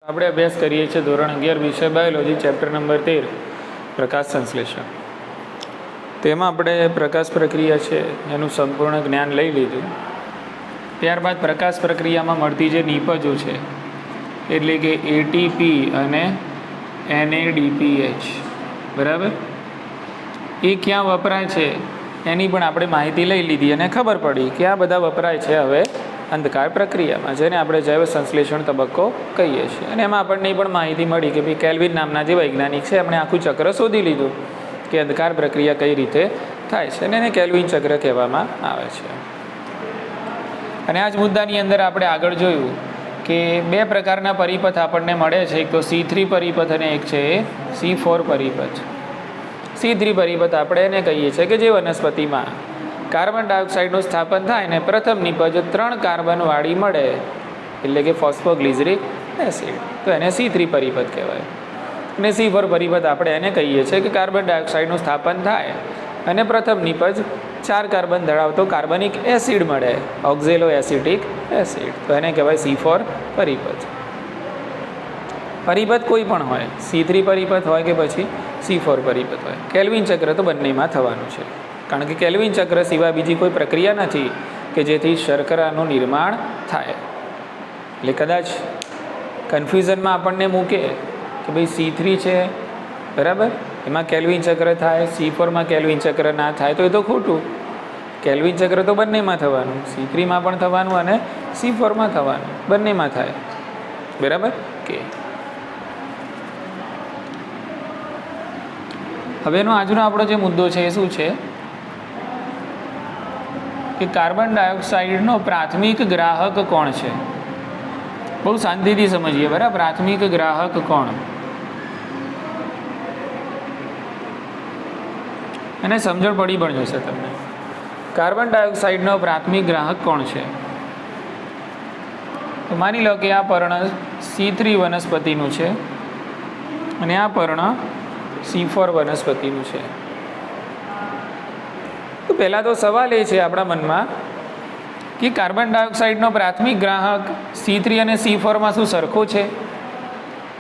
આપણે અભ્યાસ કરીએ છીએ ધોરણ 11 વિષય બાયોલોજી ચેપ્ટર નંબર 13 પ્રકાશ સંશ્લેષણ. તેમાં આપણે પ્રકાશ પ્રક્રિયા છે એનું સંપૂર્ણ જ્ઞાન લઈ લીધું. ત્યારબાદ પ્રકાશ પ્રક્રિયામાં મળતી જે નિપજો છે એટલે કે એટીપી અને NADPH બરાબર, એ ક્યાં વપરાય છે એની પણ આપણે માહિતી લઈ લીધી અને ખબર પડી કે આ બધા વપરાય છે હવે અંધકાર પ્રક્રિયામાં, જેને આપણે જૈવ સંશ્લેષણ તબક્કો કહીએ છીએ. અને એમાં આપણને પણ માહિતી મળી કે ભાઈ કેલ્વિન નામના જે વૈજ્ઞાનિક છે એમણે આખું ચક્ર શોધી લીધું કે અંધકાર પ્રક્રિયા કઈ રીતે થાય છે અને એને કેલ્વિન ચક્ર કહેવામાં આવે છે. અને આ જ મુદ્દાની અંદર આપણે આગળ જોયું કે બે પ્રકારના પરિપથ આપણને મળે છે, એક તો C3 પરિપથ અને એક છે C4 પરિપથ. C3 પરિપથ આપણે એને કહીએ છીએ કે જે વનસ્પતિમાં કાર્બન ડાયોક્સાઇડનું સ્થાપન થાય ને પ્રથમ નિપજ 3 કાર્બનવાળી મળે એટલે કે ફોસ્ફોગ્લિસરિક એસિડ, તો એને C3 પરિપથ કહેવાય. અને C4 પરિપથ આપણે એને કહીએ છીએ કે કાર્બન ડાયોક્સાઇડનું સ્થાપન થાય અને પ્રથમ નિપજ 4 કાર્બન ધરાવતો કાર્બનિક એસિડ મળે, ઓક્ઝેલો એસિટિક એસિડ, તો એને કહેવાય C4 પરિપથ. પરિપથ કોઈ પણ હોય, C3 પરિપથ હોય કે પછી C4 પરિપથ હોય, કેલ્વિન ચક્ર તો બંનેમાં થવાનું છે. કારણ કે કેલ્વિન ચક્ર સિવાય બીજી કોઈ પ્રક્રિયા નથી કે જેથી શર્કરાનું નિર્માણ થાય. એટલે કદાચ કન્ફ્યુઝનમાં આપણને મૂકે કે ભાઈ C3 છે બરાબર, એમાં કેલ્વિન ચક્ર થાય, C4માં કેલ્વિન ચક્ર ના થાય, તો એ તો ખોટું. કેલ્વિન ચક્ર તો બંનેમાં થવાનું, C3માં પણ થવાનું અને C4માં થવાનું, બંનેમાં થાય બરાબર કે. હવેનો આજનો આપણો જે મુદ્દો છે એ શું છે કે કાર્બન ડાયોક્સાઇડનો પ્રાથમિક ગ્રાહક કોણ છે. બહુ શાંતિથી સમજીએ બરાબર. પ્રાથમિક ગ્રાહક કોણ, અને સમજણ પડી પણ જશે તમને. કાર્બન ડાયોક્સાઇડનો પ્રાથમિક ગ્રાહક કોણ છે? તો માની લો કે આ પર્ણ C3 વનસ્પતિનું છે અને આ પર્ણ C4 વનસ્પતિનું છે. તો પહેલાં તો સવાલ એ છે આપણા મનમાં કે કાર્બન ડાયોક્સાઇડનો પ્રાથમિક ગ્રાહક C3 અને C4માં શું સરખો છે,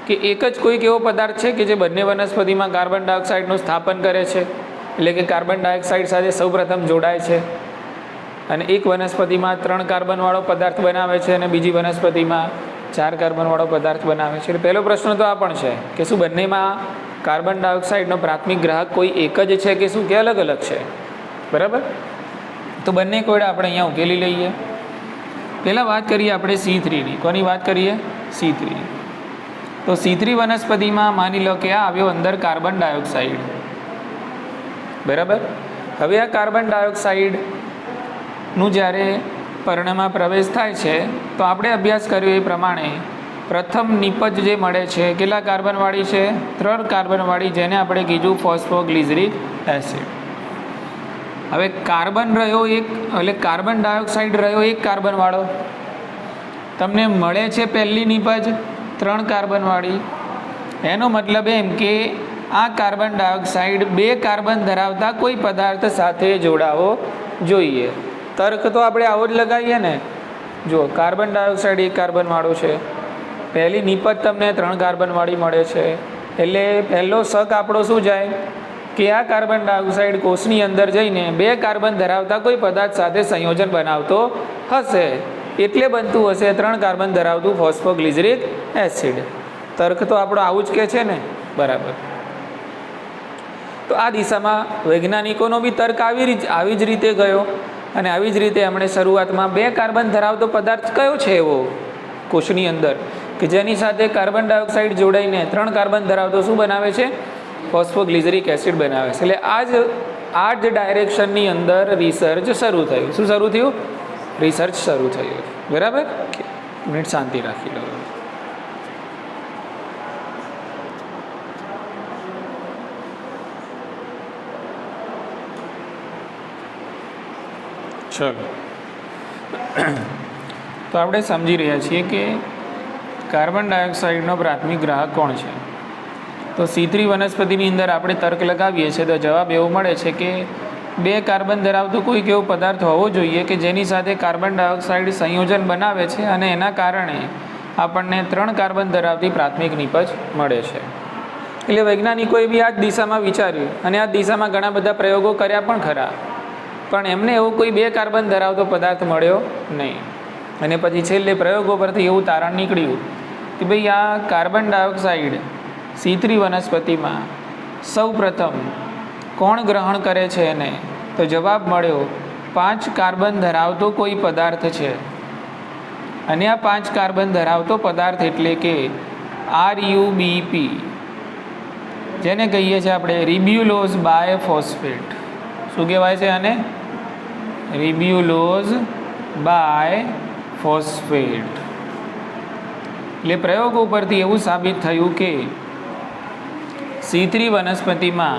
કે એક જ કોઈક એવો પદાર્થ છે કે જે બંને વનસ્પતિમાં કાર્બન ડાયોક્સાઇડનું સ્થાપન કરે છે, એટલે કે કાર્બન ડાયોક્સાઇડ સાથે સૌપ્રથમ જોડાય છે અને એક વનસ્પતિમાં 3 કાર્બનવાળો પદાર્થ બનાવે છે અને બીજી વનસ્પતિમાં 4 કાર્બનવાળો પદાર્થ બનાવે છે. એટલે પહેલો પ્રશ્ન તો આ પણ છે કે શું બંનેમાં કાર્બન ડાયોક્સાઇડનો પ્રાથમિક ગ્રાહક કોઈ એક જ છે કે શું, કે અલગ અલગ છે બરાબર. તો બંને કોયડા આપણે અહીંયા ઉકેલી લઈએ. પહેલાં વાત કરીએ આપણે C3ની. કોની વાત કરીએ? C3. તો C3 વનસ્પતિમાં માની લો કે આ આવ્યો અંદર કાર્બન ડાયોક્સાઇડ બરાબર. હવે આ કાર્બન ડાયોક્સાઇડનું જ્યારે પર્ણમાં પ્રવેશ થાય છે તો આપણે અભ્યાસ કર્યો એ પ્રમાણે પ્રથમ નિપજ જે મળે છે કેટલા કાર્બનવાળી છે? 3 કાર્બનવાળી, જેને આપણે કીધું ફોસ્ફોગ્લિસરિક એસિડ. હવે કાર્બન રહ્યો એક, એટલે કાર્બન ડાયોક્સાઇડ રહ્યો એક કાર્બનવાળો, તમને મળે છે પહેલી નિપજ 3 કાર્બનવાળી. એનો મતલબ એમ કે આ કાર્બન ડાયોક્સાઇડ 2 કાર્બન ધરાવતા કોઈ પદાર્થ સાથે જોડાવો જોઈએ. તર્ક તો આપણે આવો જ લગાવીએ ને. જો કાર્બન ડાયોક્સાઇડ 1 કાર્બનવાળો છે, પહેલી નિપજ તમને 3 કાર્બનવાળી મળે છે, એટલે પહેલો શક આપણો શું જાય કે આ કાર્બન ડાયોક્સાઇડ કોષની અંદર જઈને 2 કાર્બન ધરાવતા કોઈ પદાર્થ સાથે સંયોજન બનાવતો હશે, એટલે બનતું હશે 3 કાર્બન ધરાવતું ફોસ્ફોગ્લિસરિક એસિડ. તર્ક તો આપણો આવું જ કહે છે ને બરાબર. તો આ દિશામાં વૈજ્ઞાનિકોનો બી તર્ક આવી જ રીતે ગયો અને આવી જ રીતે એમણે શરૂઆતમાં 2 કાર્બન ધરાવતો પદાર્થ કયો છે એવો કોષની અંદર કે જેની સાથે કાર્બન ડાયોક્સાઇડ જોડાઈને 3 કાર્બન ધરાવતો શું બનાવે છે? ફોસ્ફોગ્લિસરિક એસિડ બનાવે છે. એટલે આ જ ડાયરેક્શનની અંદર રિસર્ચ શરૂ થયું. શું શરૂ થયું? રિસર્ચ શરૂ થયું બરાબર. મિનિટ શાંતિ રાખી લો. ચલો, તો આપણે સમજી રહ્યા છીએ કે કાર્બન ડાયોક્સાઇડનો પ્રાથમિક ગ્રાહક કોણ છે. તો C3 વનસ્પતિની અંદર આપણે તર્ક લગાવીએ છીએ તો જવાબ એવો મળે છે કે 2 કાર્બન ધરાવતો કોઈક એવો પદાર્થ હોવો જોઈએ કે જેની સાથે કાર્બન ડાયોક્સાઇડ સંયોજન બનાવે છે અને એના કારણે આપણને 3 કાર્બન ધરાવતી પ્રાથમિક નિપજ મળે છે. એટલે વૈજ્ઞાનિકોએ બી આ જ દિશામાં વિચાર્યું અને આ દિશામાં ઘણા બધા પ્રયોગો કર્યા પણ ખરા, પણ એમને એવો કોઈ 2 કાર્બન ધરાવતો પદાર્થ મળ્યો નહીં. અને પછી છેલ્લે પ્રયોગો પરથી એવું તારણ નીકળ્યું કે ભાઈ આ કાર્બન ડાયોક્સાઇડ C3 વનસ્પતિમાં સૌ પ્રથમ કોણ ગ્રહણ કરે છે એને? તો જવાબ મળ્યો 5 કાર્બન ધરાવતો કોઈ પદાર્થ છે. અને આ 5 કાર્બન ધરાવતો પદાર્થ એટલે કે RuBP, જેને કહીએ છીએ આપણે રિબ્યુલોઝ બાયફોસ્ફેટ. શું કહેવાય છે આને? Ribulose biphosphate. એટલે પ્રયોગો પરથી એવું સાબિત થયું કે C3 વનસ્પતિમાં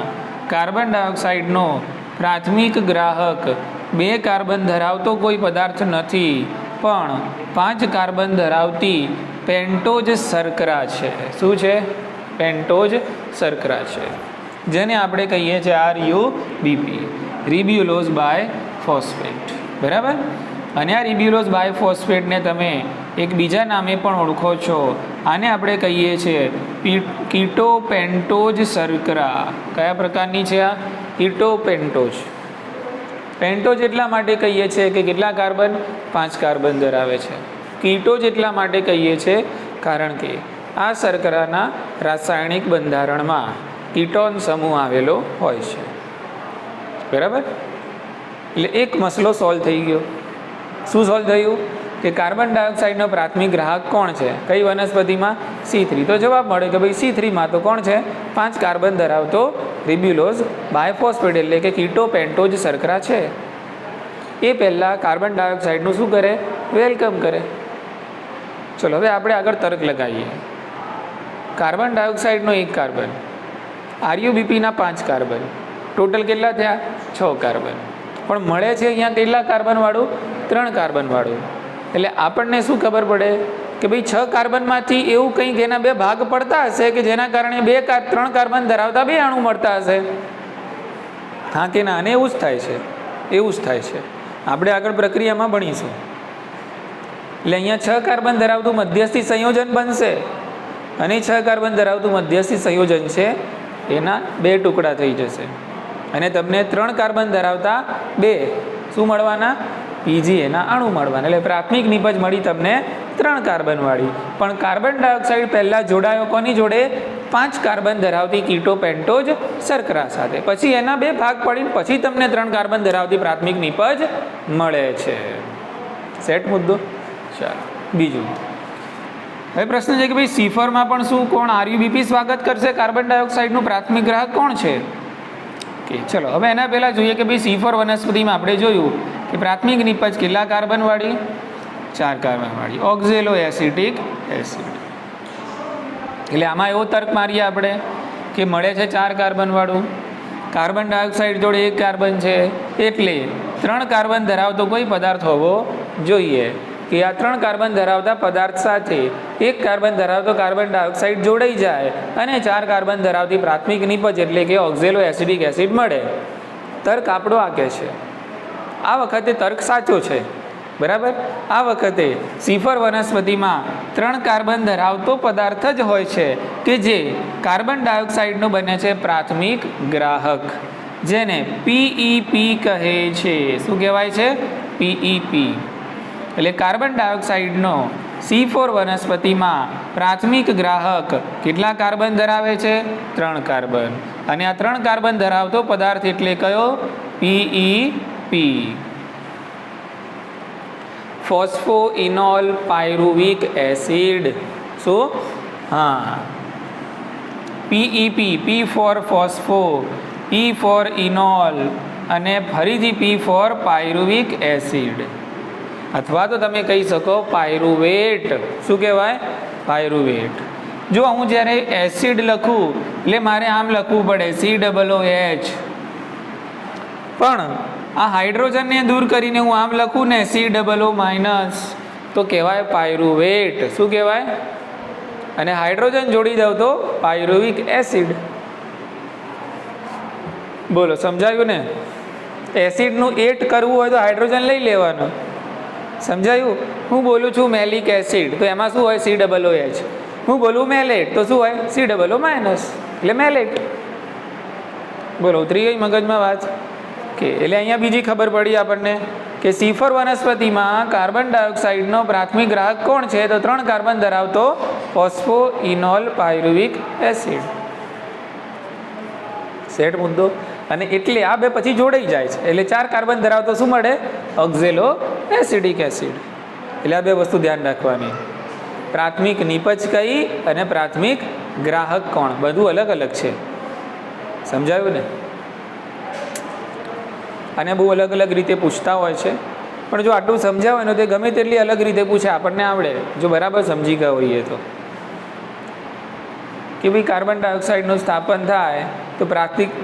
કાર્બન ડાયોક્સાઇડનો પ્રાથમિક ગ્રાહક 2 કાર્બન ધરાવતો કોઈ પદાર્થ નથી, પણ 5 કાર્બન ધરાવતી પેન્ટોઝ શર્કરા છે. શું છે? પેન્ટોઝ શર્કરા છે, જેને આપણે કહીએ છીએ RuBP, રિબ્યુલોઝ બાયફોસ્ફેટ. બરાબર. અને આ રિબ્યુલોઝ બાયફોસ્ફેટને તમે એક બીજા નામે પણ ઓળખો છો. આને આપણે કહીએ છીએ કીટોપેન્ટોઝ શર્કરા. કયા પ્રકારની છે આ? કીટોપેન્ટોઝ. પેન્ટોઝ એટલા માટે કહીએ છીએ કે કેટલા કાર્બન? 5 કાર્બન ધરાવે છે. કીટોઝ એટલા માટે કહીએ છીએ કારણ કે આ શર્કરાના રાસાયણિક બંધારણમાં કીટોન સમૂહ આવેલો હોય છે. બરાબર. એટલે એક મસલો સોલ્વ થઈ ગયો. શું સોલ્વ થયું? કે કાર્બન ડાયોક્સાઇડનો પ્રાથમિક ગ્રાહક કોણ છે? કઈ વનસ્પતિમાં? C3. તો જવાબ મળે કે ભાઈ C3માં તો કોણ છે? 5 કાર્બન ધરાવતો રિબ્યુલોઝ બાયફોસ્ફેટ એટલે કે કીટોપેન્ટોઝ શર્કરા છે. એ પહેલાં કાર્બન ડાયોક્સાઇડનું શું કરે? વેલકમ કરે. ચલો હવે આપણે આગળ તર્ક લગાવીએ. કાર્બન ડાયોક્સાઇડનો 1 કાર્બન, RuBPના 5 કાર્બન, ટોટલ કેટલા થયા? 6 કાર્બન. પણ મળે છે અહીંયા કેટલા કાર્બનવાળું? 3 કાર્બનવાળું. એટલે આપણને શું ખબર પડે કે ભાઈ 6 કાર્બનમાંથી એવું કંઈક એના 2 ભાગ પડતા હશે કે જેના કારણે 3 કાર્બન ધરાવતા 2 અણુ મળતા હશે. હા કે ના? અને એવું જ થાય છે. એવું જ થાય છે. આપણે આગળ પ્રક્રિયામાં ભણીશું. એટલે અહીંયા 6 કાર્બન ધરાવતું મધ્યસ્થી સંયોજન બનશે અને 6 કાર્બન ધરાવતું મધ્યસ્થી સંયોજન છે એના 2 ટુકડા થઈ જશે અને તમને 3 કાર્બન ધરાવતા 2 શું મળવાના? PG એના અણુ મળવાના. એટલે પ્રાથમિક નિપજ મળી તમને 3 કાર્બનવાળી. પણ કાર્બન ડાયોક્સાઇડ પહેલાં જોડાયો કોની જોડે? 5 કાર્બન ધરાવતી કીટોપેન્ટોઝ શર્કરા સાથે. પછી એના 2 ભાગ પડીને પછી તમને 3 કાર્બન ધરાવતી પ્રાથમિક નિપજ મળે છે. સેટ મુદ્દો. ચાલો બીજું. હવે પ્રશ્ન છે કે ભાઈ C4માં પણ શું કોણ RuBP સ્વાગત કરશે? કાર્બન ડાયોક્સાઇડનું પ્રાથમિક ગ્રાહક કોણ છે? કે ચલો હવે એના પહેલાં જોઈએ કે ભાઈ C4 વનસ્પતિમાં આપણે જોયું કે પ્રાથમિક નિપજ કેટલા કાર્બનવાળી? 4 કાર્બનવાળી ઓક્ઝેલો એસિટિક એસિડ. એટલે આમાં એવો તર્ક મારીએ આપણે કે મળે છે 4 કાર્બનવાળું, કાર્બન ડાયોક્સાઇડ જોડે 1 કાર્બન છે, એટલે 3 કાર્બન ધરાવતો કોઈ પદાર્થ હોવો જોઈએ કે આ 3 કાર્બન ધરાવતા પદાર્થ સાથે 1 કાર્બન ધરાવતો કાર્બન ડાયોક્સાઇડ જોડાઈ જાય અને 4 કાર્બન ધરાવતી પ્રાથમિક નિપજ એટલે કે ઓક્ઝેલો એસિડિક એસિડ મળે. તર્ક આપણો આ કહે છે. આ વખતે તર્ક સાચો છે. બરાબર. આ વખતે C4 વનસ્પતિમાં 3 કાર્બન ધરાવતો પદાર્થ જ હોય છે કે જે કાર્બન ડાયોક્સાઇડનો બને છે પ્રાથમિક ગ્રાહક, જેને PEP કહે છે. શું કહેવાય છે? PEP. એટલે કાર્બન ડાયોક્સાઇડનો C4 વનસ્પતિમાં પ્રાથમિક ગ્રાહક કેટલા કાર્બન ધરાવે છે? 3 કાર્બન. અને આ 3 કાર્બન ધરાવતો પદાર્થ એટલે કયો? PEP. Phosphoenol pyruvic acid. શું? હા, PEP, P for phospho, E for enol અને ફરીથી P ફોર પાયરુવિક એસિડ, અથવા તો તમે કહી શકો પાયરુવેટ. શું કહેવાય? પાયરુવેટ. જો હું જ્યારે એસિડ લખું એટલે મારે આમ લખવું પડે COOH, પણ આ હાઇડ્રોજનને દૂર કરીને હું આમ લખું ને COO- તો કહેવાય પાયરુવેટ. શું કહેવાય? અને હાઇડ્રોજન જોડી દઉં તો પાયરુવિક એસિડ. બોલો, સમજાયું ને? એસિડનું એટ કરવું હોય તો હાઇડ્રોજન લઈ લેવાનું સમજાયું? હું બોલું છું મેલિક એસિડ, તો એમાં શું હોય? COOH. હું બોલું મેલેટ, તો શું હોય? COO-, એટલે મેલેટ. બોલો, ઉતરી ગઈ મગજમાં વાત? કે એટલે અહીંયા બીજી ખબર પડી આપણને કે C4 વનસ્પતિમાં કાર્બન ડાયોક્સાઇડનો પ્રાથમિક ગ્રાહક કોણ છે? તો 3 કાર્બન ધરાવતો ફોસ્ફોઇનોલ પાયરુવિક એસિડ. સેટ મુદ્દો. અને એટલે આ બે પછી જોડાઈ જાય છે, એટલે 4 કાર્બન ધરાવતો શું મળે? ઓક્ઝેલો એસિડિક એસિડ. એટલે આ બે વસ્તુ ધ્યાન રાખવાની. પ્રાથમિક નિપજ કઈ અને પ્રાથમિક ગ્રાહક કોણ, બધું અલગ અલગ છે. સમજાયું ને? અને બહુ અલગ અલગ રીતે પૂછતા હોય છે, પણ જો આટલું સમજાવે ને તો ગમે તેટલી અલગ રીતે પૂછે, આપણને આવડે જો બરાબર સમજી ગયા હોઈએ તો. કે ભાઈ કાર્બન ડાયોક્સાઇડનું સ્થાપન થાય તો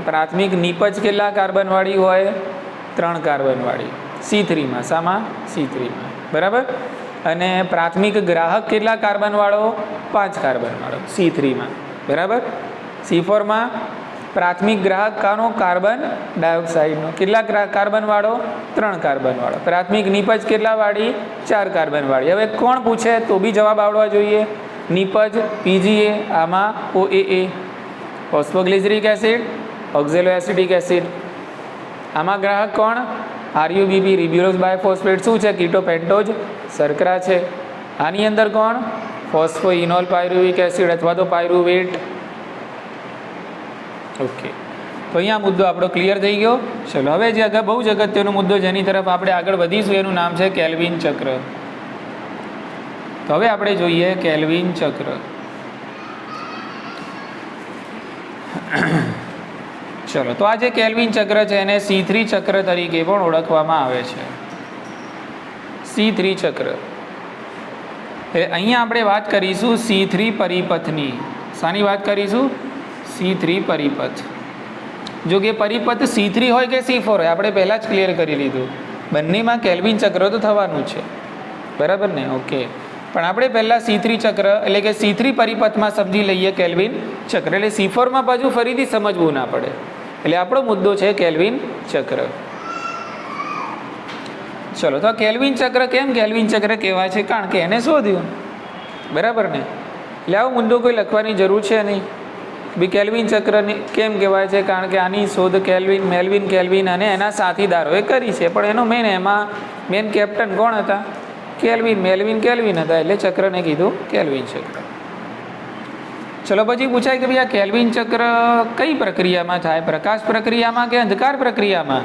પ્રાથમિક નિપજ કેટલા કાર્બનવાળી હોય? 3 કાર્બનવાળી. C3માં. શામાં? C3માં. બરાબર. અને પ્રાથમિક ગ્રાહક કેટલા કાર્બનવાળો? 5 કાર્બનવાળો C3માં. બરાબર. C4માં પ્રાથમિક ગ્રાહક કાનો? કાર્બન ડાયોક્સાઇડનો. કેટલા કાર્બનવાળો? 3 કાર્બનવાળો. પ્રાથમિક નિપજ કેટલા વાળી? 4 કાર્બનવાળી. હવે કોણ પૂછે તો બી જવાબ આવડવા જોઈએ. નિપજ PGA, આમાં OAA phosphoglyceric acid, oxalo acidic acid. આમાં ગ્રાહક કોણ? RUBB ribulose biphosphate. શું છે? કીટોપેન્ટોઝ શર્કરા છે. આની અંદર કોણ? ફોસ્ફોઇનોલ પાયરુવિક એસિડ અથવા તો પાયરુવેટ. ઓકે, તો અહીંયા મુદ્દો આપણો ક્લિયર થઈ ગયો. ચલો, હવે જે બહુ જ અગત્યનો મુદ્દો જેની તરફ આપણે આગળ વધીશું એનું નામ છે કેલ્વિન ચક્ર. તો હવે આપણે જોઈએ કેલ્વિન ચક્ર. ચલો, તો આ જે કેલ્વિન ચક્ર છે એને C3 ચક્ર તરીકે પણ ઓળખવામાં આવે છે. C3 ચક્ર. અહીંયા આપણે વાત કરીશું C3 પરિપથની. શાની વાત કરીશું? C3 પરિપથ. જો કે પરિપથ C3 હોય કે C4 હોય આપણે પહેલાં જ ક્લિયર કરી લીધું, બંનેમાં કેલ્વિન ચક્ર તો થવાનું છે. બરાબર ને? ઓકે, પણ આપણે પહેલાં C3 ચક્ર એટલે કે C3 પરિપથમાં સમજી લઈએ કેલ્વિન ચક્ર, એટલે C4માં પાછું ફરીથી સમજવું ના પડે. એટલે આપણો મુદ્દો છે કેલ્વિન ચક્ર. ચલો, તો કેલ્વિન ચક્ર કેમ કેલ્વિન ચક્ર કહેવાય છે? કારણ કે એને શોધ્યું. બરાબર ને? એટલે આવો મુદ્દો કોઈ લખવાની જરૂર છે નહીં. બી કેલ્વિન ચક્ર કેમ કહેવાય છે? કારણ કે આની શોધ મેલ્વિન કેલ્વિન અને એના સાથીદારોએ કરી છે, પણ એનો મેન કેપ્ટન કોણ હતા? મેલ્વિન કેલ્વિન હતા, એટલે ચક્રને કીધું કેલ્વિન ચક્ર. ચલો, પછી પૂછાય કે ભાઈ આ કેલ્વિન ચક્ર કઈ પ્રક્રિયામાં થાય? પ્રકાશ પ્રક્રિયામાં કે અંધકાર પ્રક્રિયામાં?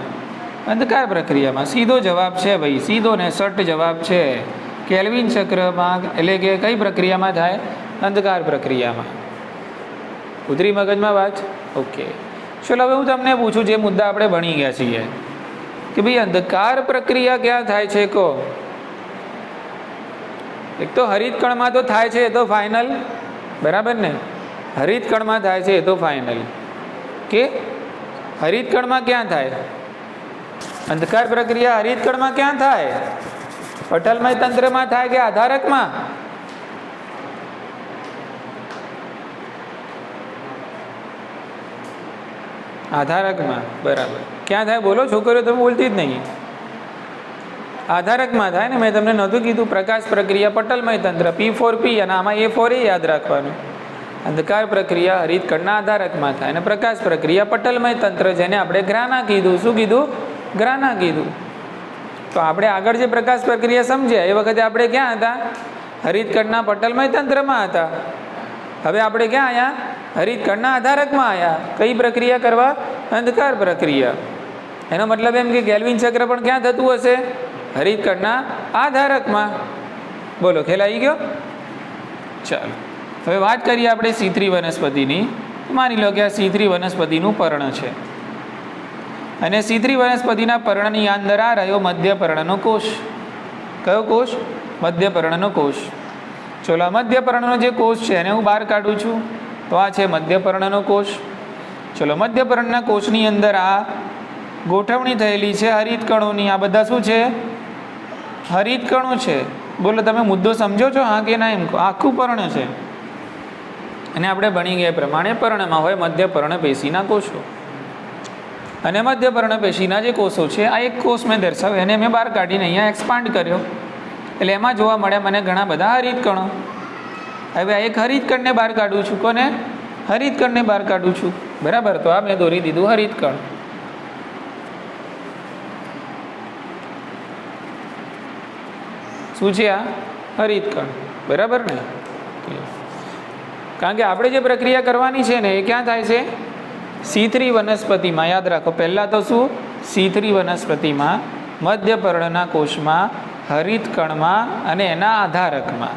અંધકાર પ્રક્રિયામાં. સીધો જવાબ છે ભાઈ, સીધો ને સટ જવાબ છે. કેલ્વિન ચક્રમાં એટલે કે કઈ પ્રક્રિયામાં થાય? અંધકાર પ્રક્રિયામાં. ઉતરી મગજમાં વાત? ઓકે, ચલો હવે હું તમને પૂછું જે મુદ્દા આપણે ભણી ગયા છીએ કે ભાઈ અંધકાર પ્રક્રિયા ક્યાં થાય છે? કહો. એક તો હરિતકણમાં તો થાય છે, એ તો ફાઇનલ. બરાબર ને? હરિતકણમાં થાય છે, એ તો ફાઇનલ. કે હરિતકણમાં ક્યાં થાય અંધકાર પ્રક્રિયા? હરિતકણમાં ક્યાં થાય? પટલમય તંત્રમાં થાય કે આધારકમાં? આધારકમાં. બરાબર. ક્યાં થાય? બોલો છોકરીઓ, તમે બોલતી જ નહીં. આધારકમાં થાય ને. મેં તમને નહોતું કીધું? પ્રકાશ પ્રક્રિયા પટલમય તંત્ર P4P અને આમાં A4A યાદ રાખવાનું. અંધકાર પ્રક્રિયા હરિતકણના આધારકમાં થાય અને પ્રકાશ પ્રક્રિયા પટલમય તંત્ર, જેને આપણે ગ્રાના કીધું. શું કીધું? ગ્રાના કીધું. તો આપણે આગળ જે પ્રકાશ પ્રક્રિયા સમજ્યા એ વખતે આપણે ક્યાં હતા? હરિતકણના પટલમય તંત્રમાં હતા. હવે આપણે ક્યાં આવ્યા? હરિતકણના આધારકમાં આવ્યા. કઈ પ્રક્રિયા કરવા? અંધકાર પ્રક્રિયા. એનો મતલબ એમ કે કેલ્વિન ચક્ર પણ ક્યાં થતું હશે? હરિતકણના આધારકમાં. બોલો, ખ્યાલ આવી ગયો? ચાલો, હવે વાત કરીએ આપણે C3 વનસ્પતિની. માની લો કે આ C3 વનસ્પતિનું પર્ણ છે અને C3 વનસ્પતિના પર્ણની અંદર આ રહ્યો મધ્યપર્ણનો કોષ. કયો કોષ? મધ્યપર્ણનો કોષ. ચલો, મધ્યપર્ણનો જે કોષ છે એને હું બહાર કાઢું છું, તો આ છે મધ્યપર્ણનો કોષ. ચલો, મધ્યપર્ણના કોષની અંદર આ ગોઠવણી થયેલી છે હરિતકણોની. આ બધા શું છે? હરિતકણો છે. બોલો, તમે મુદ્દો સમજો છો? હા કે ના? એમ આખું પર્ણ છે. અને આપણે ભણી ગયા પ્રમાણે પર્ણમાં હોય મધ્યપર્ણ પેશીના કોષો, અને મધ્યપર્ણ પેશીના જે કોષો છે, આ એક કોષ મેં દર્શાવ્યો, એને મેં બહાર કાઢીને અહીંયા એક્સપાન્ડ કર્યો. એટલે એમાં જોવા મળ્યા મને ઘણા બધા હરિતકણો. હવે એક હરિતકણને બહાર કાઢું છું. કોને? હરિતકણને બહાર કાઢું છું. બરાબર. તો આ મેં દોરી દીધું હરિતકણ. શું છે આ? હરિતકણ. બરાબર ને? કારણ કે આપણે જે પ્રક્રિયા કરવાની છે ને એ ક્યાં થાય છે? C3 વનસ્પતિમાં. યાદ રાખો, પહેલાં તો શું? C3 વનસ્પતિમાં, મધ્યપર્ણના કોષમાં, હરિતકણમાં અને એના આધારકમાં.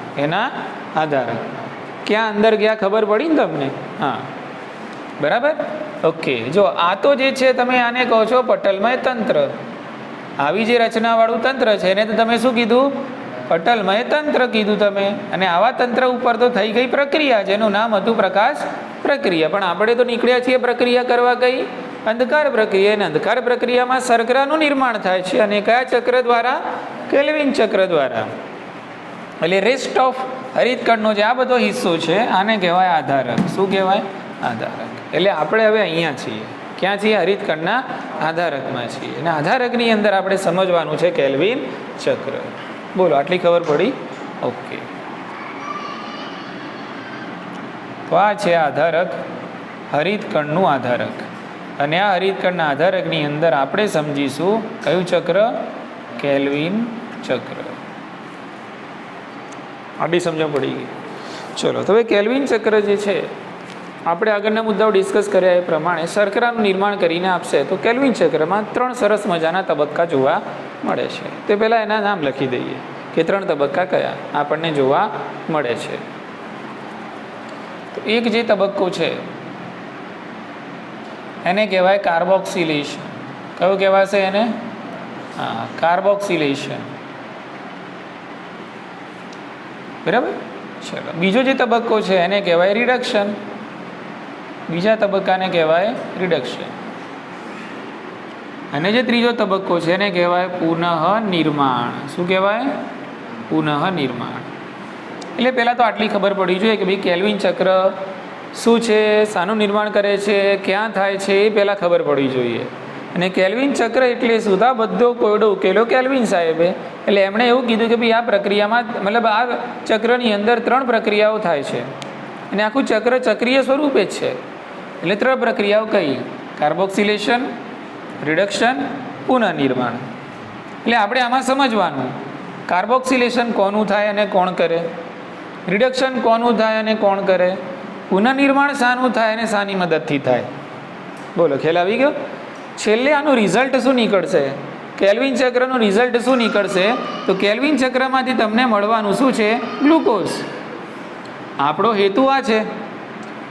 ક્યાં અંદર ગયા ખબર પડી ને તમને? હા, બરાબર. ઓકે. જો આ તો જે છે તમે આને કહો છો પટલમય તંત્ર. આવી જે રચનાવાળું તંત્ર છે એને તો તમે શું કીધું? પટલમય તંત્ર કીધું તમે. અને આવા તંત્ર ઉપર તો થઈ ગઈ પ્રક્રિયા જેનું નામ હતું પ્રકાશ પ્રક્રિયા. પણ આપણે તો નીકળ્યા છીએ પ્રક્રિયા કરવા કઈ? અંધકાર પ્રક્રિયા. અને અંધકાર પ્રક્રિયામાં શર્કરાનું નિર્માણ થાય છે. અને કયા ચક્ર દ્વારા? કેલ્વિન ચક્ર દ્વારા. એટલે રેસ્ટ ઓફ હરિતકણનો જે આ બધો હિસ્સો છે આને કહેવાય આધારક. શું કહેવાય? આધારક. એટલે આપણે હવે અહીંયા છીએ. ક્યાં છીએ? હરિતકણના આધારકમાં છીએ. અને આધારકની અંદર આપણે સમજવાનું છે કેલ્વિન ચક્ર. બોલો, આટલી ખબર પડી? ઓકે. તો આ છે આધારક, હરિતકણનું આધારક. અને આ હરિતકણના આધારકની અંદર આપણે સમજીશું કયું ચક્ર? કેલ્વિન ચક્ર. આટલી સમજણ પડી ગઈ. ચલો, તો હવે કેલ્વિન ચક્ર જે છે આપણે આગળના મુદ્દાઓ ડિસ્કસ કર્યા એ પ્રમાણે શર્કરાનું નિર્માણ કરીને આપશે. તો કેલ્વિન ચક્રમાં 3 સરસ મજાના તબક્કા જોવા મળે છે. તે પહેલાં એના નામ લખી દઈએ કે 3 તબક્કા કયા આપણને જોવા મળે છે. તો એક જે તબક્કો છે એને કહેવાય કાર્બોક્સિલેશન. કયું કહેવાશે એને? હા, કાર્બોક્સિલેશન. બરાબર. ચલો, બીજો જે તબક્કો છે એને કહેવાય રિડક્શન. બીજા તબક્કાને કહેવાય રિડક્શન. અને જે ત્રીજો તબક્કો છે એને કહેવાય પુનઃનિર્માણ. શું કહેવાય? પુનઃનિર્માણ. એટલે પહેલાં તો આટલી ખબર પડવી જોઈએ કે ભાઈ કેલ્વિન ચક્ર શું છે, શાનું નિર્માણ કરે છે, ક્યાં થાય છે, એ પહેલાં ખબર પડવી જોઈએ. અને કેલ્વિન ચક્ર એટલે શું? તો આ બધો કોયડો ઉકેલો કેલ્વિન સાહેબે. એટલે એમણે એવું કીધું કે ભાઈ આ પ્રક્રિયામાં, મતલબ આ ચક્રની અંદર 3 પ્રક્રિયાઓ થાય છે. અને આખું ચક્ર ચક્રીય સ્વરૂપે જ છે. એટલે 3 પ્રક્રિયાઓ કઈ? કાર્બોક્સિલેશન, રિડક્શન, પુનઃનિર્માણ. એટલે આપણે આમાં સમજવાનું કાર્બોક્સિલેશન કોનું થાય અને કોણ કરે, રિડક્શન કોનું થાય અને કોણ કરે, પુનઃનિર્માણ શાનું થાય અને શાની મદદથી થાય. બોલો, ખ્યાલ આવી ગયો? છેલ્લે આનું રિઝલ્ટ શું નીકળશે? કેલ્વિન ચક્રનું રિઝલ્ટ શું નીકળશે? તો કેલ્વિન ચક્રમાંથી તમને મળવાનું શું છે? ગ્લુકોઝ. આપણો હેતુ આ છે.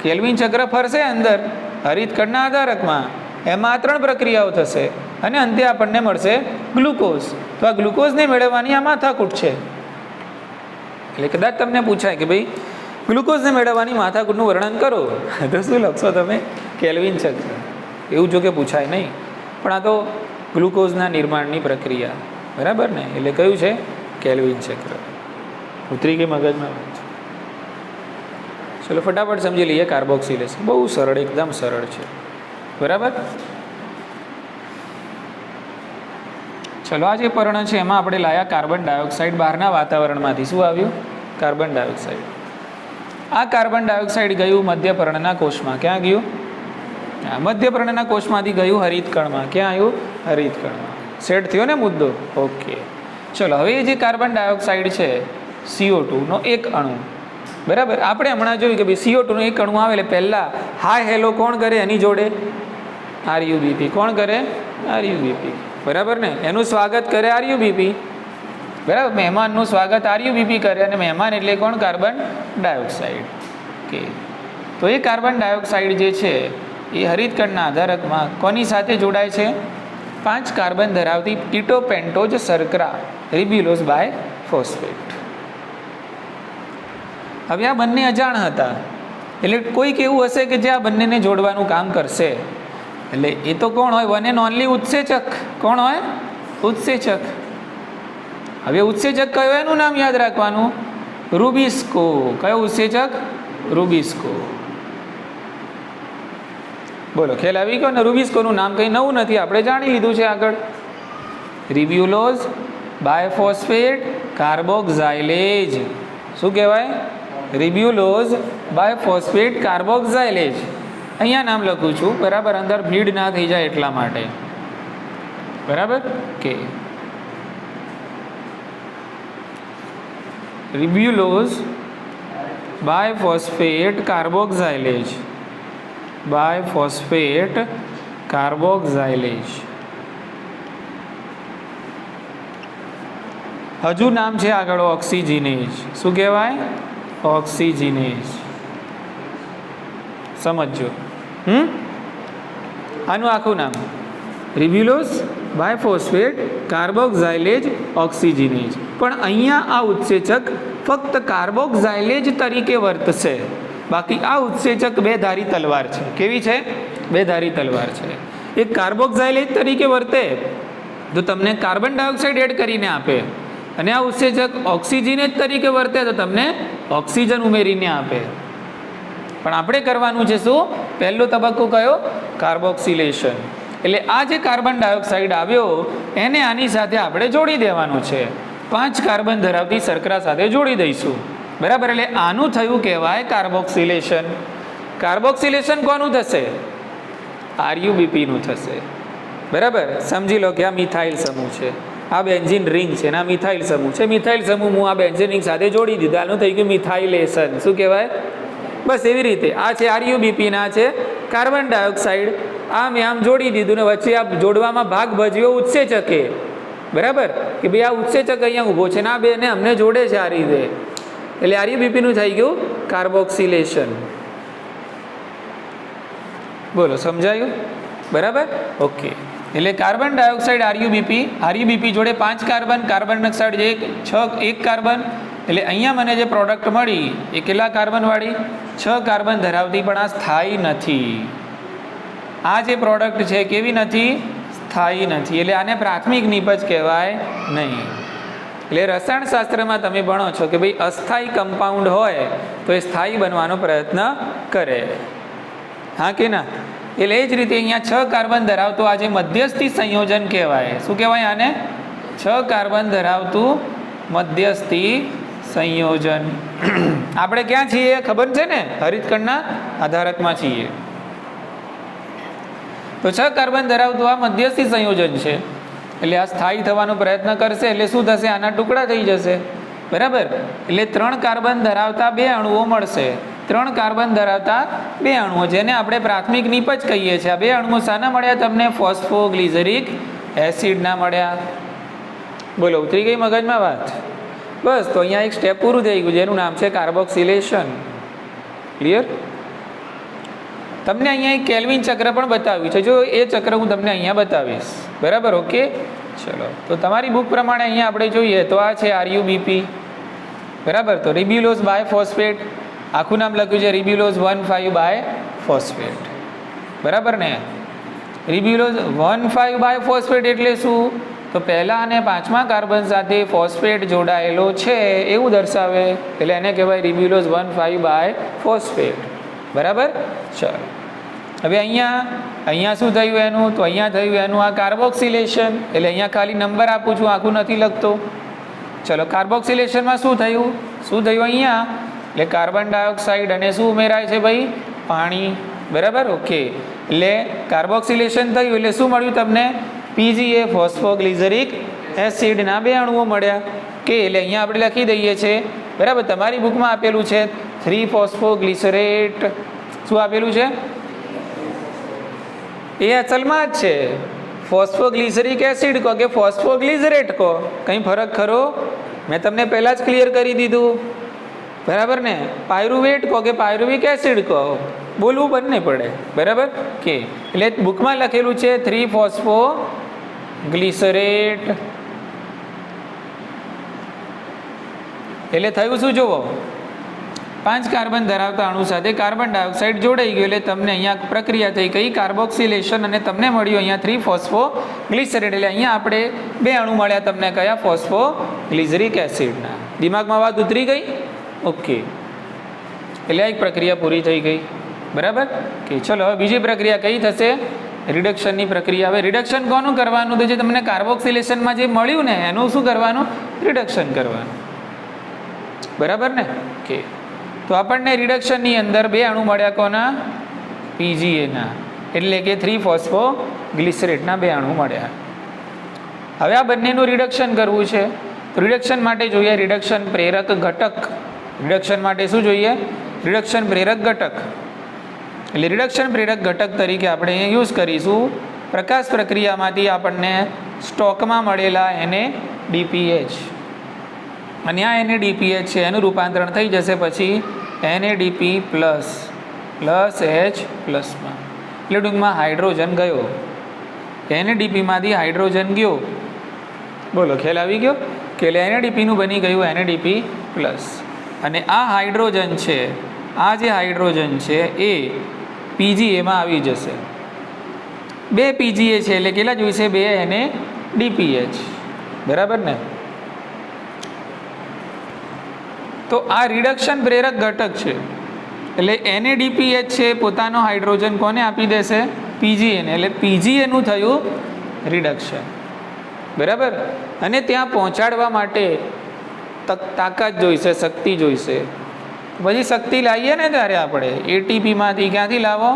કેલ્વિન ચક્ર ફરશે અંદર હરિતકણના આધારકમાં, એમાં 3 પ્રક્રિયાઓ થશે અને અંતે આપણને મળશે ગ્લુકોઝ. તો આ ગ્લુકોઝને મેળવવાની આ માથાકૂટ છે. એટલે કદાચ તમને પૂછાય કે ભાઈ ગ્લુકોઝને મેળવવાની માથાકૂટનું વર્ણન કરો, તો શું લખશો તમે? કેલ્વિન ચક્ર. એવું જો કે પૂછાય નહીં, પણ આ તો ગ્લુકોઝના નિર્માણની પ્રક્રિયા. બરાબર ને? એટલે કયું છે? કેલ્વિન ચક્ર. ઉતરી ગઈ મગજમાં? ચલો ફટાફટ સમજી લઈએ. કાર્બોક્સિલેશન બહુ સરળ, એકદમ સરળ છે. બરાબર. ચલો, આ જે પર્ણ છે એમાં આપણે લાયા કાર્બન ડાયોક્સાઇડ બહારના વાતાવરણમાંથી. શું આવ્યું? Carbon dioxide. આ કાર્બન ડાયોક્સાઇડ ગયું મધ્યપર્ણના કોષમાં. ક્યાં ગયું? મધ્યપર્ણના કોષમાંથી ગયું હરિતકણમાં. ક્યાં આવ્યું? હરિતકણમાં. સેટ થયો ને મુદ્દો? ઓકે. ચલો, હવે જે કાર્બન ડાયોક્સાઇડ છે CO2 નો એક અણુ. બરાબર. આપણે હમણાં જોયું કે ભાઈ CO2 નો એક અણુ આવે એટલે પહેલાં હાય હેલો કોણ કરે? એની જોડે RUBP. કોણ કરે? RUBP. બરાબર ને? એનું સ્વાગત કરે RUBP. બરાબર. મહેમાનનું સ્વાગત RUBP કરે. અને મહેમાન એટલે કોણ? Carbon dioxide. ઓકે. તો એ કાર્બન ડાયોક્સાઇડ જે છે એ હરિતકણના આધારકમાં કોની સાથે જોડાય છે? 5 કાર્બન ધરાવતી ટીટોપેન્ટોઝ શર્કરા રિબ્યુલોઝ બાય ફોસ્ફેટ. હવે આ બંને અજાણ હતા. એટલે કોઈક એવું હશે કે જે આ બંનેને જોડવાનું કામ કરશે. એટલે એ તો કોણ હોય? વન એન્ડ ઓનલી ઉત્સેચક. કોણ હોય? ઉત્સેચક. હવે ઉત્સેચક કયો? એનું નામ યાદ રાખવાનું, રૂબિસ્કો. કયો ઉત્સેચક? રૂબિસ્કો. બોલો, ખ્યાલ આવી ગયો ને? રૂબિસ્કોનું નામ કંઈ નવું નથી, આપણે જાણી લીધું છે આગળ. Ribulose biphosphate કાર્બોક્સાઇલેજ. શું કહેવાય? Ribulose biphosphate કાર્બોક્સાઇલેજ. અહીંયા નામ લખું છું, બરાબર, અંદર ભીડ ના થઈ જાય એટલા માટે, બરાબર. કે રિબ્યુલોઝ બાયફોસ્ફેટ કાર્બોક્સાઇલેજ. બાયફોસ્ફેટ કાર્બોક્સાઇલેજ. હજુ નામ છે આગળ ઓક્સિજીનેજ. શું કહેવાય? ઓક્સિજીનેજ. સમજો. આનું આખું નામ રિબ્યુલોઝ બાયફોસ્ફેટ કાર્બોક્સાઇલેજ ઓક્સિજીનેજ. પણ અહીંયા આ ઉત્સેચક ફક્ત કાર્બોક્સાઇલેજ તરીકે વર્તશે, બાકી આ ઉત્સેચક બે ધારી તલવાર છે. કેવી છે? બે ધારી તલવાર છે. એક કાર્બોક્સાઇલેજ તરીકે વર્તે તો તમને કાર્બન ડાયોક્સાઇડ એડ કરીને આપે, અને આ ઉત્સેચક ઓક્સિજનેજ તરીકે વર્તે તો તમને ઓક્સિજન ઉમેરીને આપે. પણ આપણે કરવાનું છે શું? પહેલો તબક્કો કયો? કાર્બોક્સિલેશન. એટલે આ જે કાર્બન ડાયોક્સાઇડ આવ્યો એને આની સાથે આપણે જોડી દેવાનું છે. 5 કાર્બન ધરાવતી શર્કરા સાથે જોડી દઈશું, બરાબર. એટલે આનું થયું કહેવાય કાર્બોક્સિલેશન. કાર્બોક્સિલેશન કોનું થશે? આરયુબીપીનું થશે, બરાબર. સમજી લો કે આ મિથાઇલ સમૂહ છે, આ બેન્ઝીન રિંગ છે, આ મિથાઇલ સમૂહ છે. મિથાઇલ સમૂહ હું આ બેન્ઝીન રિંગ સાથે જોડી દીધા, આનું થઈ ગયું મિથાઇલેશન. શું કહેવાય? બસ એવી રીતે આ છે આરયુબીપી, ના છે કાર્બન ડાયોક્સાઇડ. આમ આમ જોડી દીધું ને વચ્ચે આ જોડવામાં ભાગ ભજવ્યો ઉત્સેચકે, બરાબર. કે ભાઈ આ ઉત્સેચક અહીંયા ઊભો છે ને આ બેને અમને જોડે છે આ રીતે, એટલે આરયુબીપીનું થઈ ગયું કાર્બોક્સિલેશન. બોલો, સમજાયું? બરાબર, ઓકે. એટલે કાર્બન ડાયોક્સાઇડ આરયુબીપી જોડે 5 કાર્બન, કાર્બન ડાયોક્સાઇડ 1 કાર્બન. એટલે અહીંયા મને જે પ્રોડક્ટ મળી એ કેટલા કાર્બનવાળી? 6 કાર્બન ધરાવતી, પણ આ સ્થાયી નથી. આ જે પ્રોડક્ટ છે કેવી નથી? સ્થાયી નથી. એટલે આને પ્રાથમિક નિપજ કહેવાય નહીં. એટલે રસાયણશાસ્ત્રમાં તમે ભણો છો કે ભાઈ અસ્થાયી કમ્પાઉન્ડ હોય તો એ સ્થાયી બનવાનો પ્રયત્ન કરે, હા કે ના? એટલે એ જ રીતે અહીંયા 6 કાર્બન ધરાવતું આ જે મધ્યસ્થી સંયોજન કહેવાય. શું કહેવાય આને? 6 કાર્બન ધરાવતું મધ્યસ્થી સંયોજન. આપણે ક્યાં છીએ ખબર છે ને? હરિતકણના આધારકમાં છીએ. તો 6 કાર્બન ધરાવતું આ મધ્યસ્થી સંયોજન છે, એટલે આ સ્થાયી થવાનો પ્રયત્ન કરશે. એટલે શું થશે? આના ટુકડા થઈ જશે, બરાબર. એટલે 3 કાર્બન ધરાવતા 2 અણુઓ મળશે. 3 કાર્બન ધરાવતા 2 અણુઓ, જેને આપણે પ્રાથમિક નિપજ કહીએ છીએ. આ 2 અણુઓ શાના મળ્યા તમને? ફોસ્ફોગ્લિસરિક એસિડના મળ્યા. બોલો, ઉતરી ગઈ મગજમાં વાત? બસ, તો અહીંયા એક સ્ટેપ પૂરું થઈ ગયું, જેનું નામ છે કાર્બોક્સિલેશન. ક્લિયર? તમને અહીંયા એક કેલ્વિન ચક્ર પણ બતાવ્યું છે, જો એ ચક્ર હું તમને અહીંયા બતાવીશ, બરાબર. ઓકે, ચલો. તો તમારી બુક પ્રમાણે અહીંયા આપણે જોઈએ તો આ છે આરયુબીપી, બરાબર. તો રિબ્યુલોઝ બાયફોસ્ફેટ, આખું નામ લખ્યું છે રિબ્યુલોઝ 1,5 બાયફોસ્ફેટ, બરાબર ને? રિબ્યુલોઝ 1,5 બાયફોસ્ફેટ એટલે શું? તો પહેલા અને 5મા કાર્બન સાથે ફોસ્ફેટ જોડાયેલો છે એવું દર્શાવે, એટલે એને કહેવાય રિબ્યુલોઝ 1,5 બાયફોસ્ફેટ, બરાબર. ચલો, હવે અહીંયા શું થયું એનું? તો અહીંયા થયું એનું આ કાર્બોક્સિલેશન. એટલે અહીંયા ખાલી નંબર આપું છું, આખું નથી લખતો. ચલો, કાર્બોક્સિલેશનમાં શું થયું? અહીંયા એટલે કાર્બન ડાયોક્સાઇડ અને શું ઉમેરાય છે ભાઈ? પાણી, બરાબર. ઓકે, એટલે કાર્બોક્સિલેશન થયું એટલે શું મળ્યું તમને? PGA ફોસ્ફોગ્લિસરિક એસિડના 2 અણુઓ મળ્યા. કે એટલે અહીંયા આપણે લખી દઈએ છીએ, બરાબર. તમારી બુકમાં આપેલું છે 3 ફોસ્ફોગ્લિસરેટ. શું આપેલું છે? એ અસલમાં જ છે ફોસ્ફોગ્લિસરિક એસિડ કહો કે ફોસ્ફોગ્લિસરેટ કહો, કંઈ ફરક ખરો? મેં તમને પહેલાં જ ક્લિયર કરી દીધું, બરાબર ને? પાયરુવેટ કહો કે પાયરુવિક એસિડ કહો, બોલવું બંને પડે, બરાબર. કે એટલે બુકમાં લખેલું છે 3 ફોસ્ફોગ્લિસરેટ. એટલે થયું શું જુઓ? 5 કાર્બન ધરાવતા અણુ સાથે કાર્બન ડાયોક્સાઇડ જોડાઈ ગયું, એટલે તમને અહીંયા પ્રક્રિયા થઈ કઈ? કાર્બોક્સિલેશન. અને તમને મળ્યું અહીંયા 3 ફોસ્ફોગ્લિસરેટ. એટલે અહીંયા આપણે 2 અણુ મળ્યા તમને કયા? ફોસ્ફોગ્લિસરિક એસિડના. દિમાગમાં વાત ઉતરી ગઈ? ઓકે, એટલે આ એક પ્રક્રિયા પૂરી થઈ ગઈ, બરાબર. કે ચલો, હવે બીજી પ્રક્રિયા કઈ થશે? રિડક્શનની પ્રક્રિયા. હવે રિડક્શન કોનું કરવાનું? તો જે તમને કાર્બોક્સિલેશનમાં જે મળ્યું ને એનું શું કરવાનું? રિડક્શન કરવાનું. બરાબર ને? કે તો આપણને રિડક્શનની અંદર બે અણુ મળ્યા કોના? પીજીએના, એટલે કે 3-ફોસ્ફોગ્લિસરેટના બે અણુ મળ્યા. હવે આ બંનેનું રિડક્શન કરવું છે. તો રિડક્શન માટે જોઈએ રિડક્શન પ્રેરક ઘટક. રિડક્શન માટે શું જોઈએ? રિડક્શન પ્રેરક ઘટક. એટલે રિડક્શન પ્રેરક ઘટક તરીકે આપણે યુઝ કરીશું પ્રકાશ પ્રક્રિયામાંથી આપણને સ્ટોકમાં મળેલા NADPH. અને આ NADPH છે એનું રૂપાંતરણ થઈ જશે પછી NADP પ્લસ H પ્લસમાં. એટલે ટૂંકમાં હાઇડ્રોજન ગયો. NADPમાંથી હાઇડ્રોજન ગયો. બોલો ખ્યાલ આવી ગયો કે NADPનું બની ગયું NADP પ્લસ. અને આ હાઇડ્રોજન છે, આ જે હાઇડ્રોજન છે એ PGAમાં આવી જશે. બે PGA છે એટલે કેટલા જોઈશે? બે NADPH. બરાબર ને? તો આ રિડક્શન પ્રેરક ઘટક છે. એટલે NADPH છે પોતાનો હાઇડ્રોજન કોને આપી દેશે? PGA ને. એટલે PGA નું થયું રિડક્શન. બરાબર? અને ત્યાં પહોંચાડવા માટે તાકાત જોઈશે, શક્તિ જોઈશે. પછી શક્તિ લાવીએ ને ત્યારે આપણે ATPમાંથી ક્યાંથી લાવો?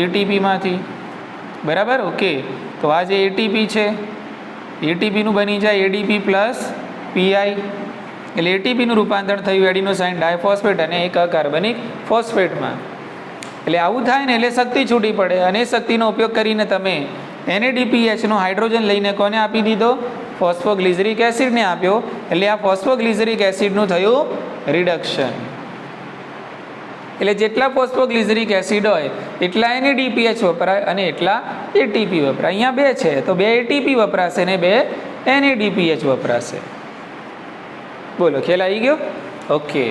ATPમાંથી. બરાબર? ઓકે. તો આ જે ATP છે ATPનું બની જાય ADP પ્લસ PI. એટલે ATPનું રૂપાંતર થયું એડિનોસાઇન ડાયફોસ્ફેટ અને એક અકાર્બનિક ફોસ્ફેટમાં. એટલે આવું થાય ને એટલે શક્તિ છૂટી પડે. અને એ શક્તિનો ઉપયોગ કરીને તમે NADPHનો હાઇડ્રોજન લઈને કોને આપી દીધો? ફોસ્ફોગ્લિસરિક એસિડને આપ્યો. એટલે આ ફોસ્ફોગ્લિસરિક એસિડનું થયું રિડક્શન. એટલે જેટલા ફોસ્ફોગ્લિસરિક એસિડ હોય એટલા NADPH વપરાય અને એટલા ATP વપરાય. અહીંયા બે છે તો બે ATP વપરાશે ને બે NADPH વપરાશે. બોલો ખ્યાલ આવી ગયો? ઓકે.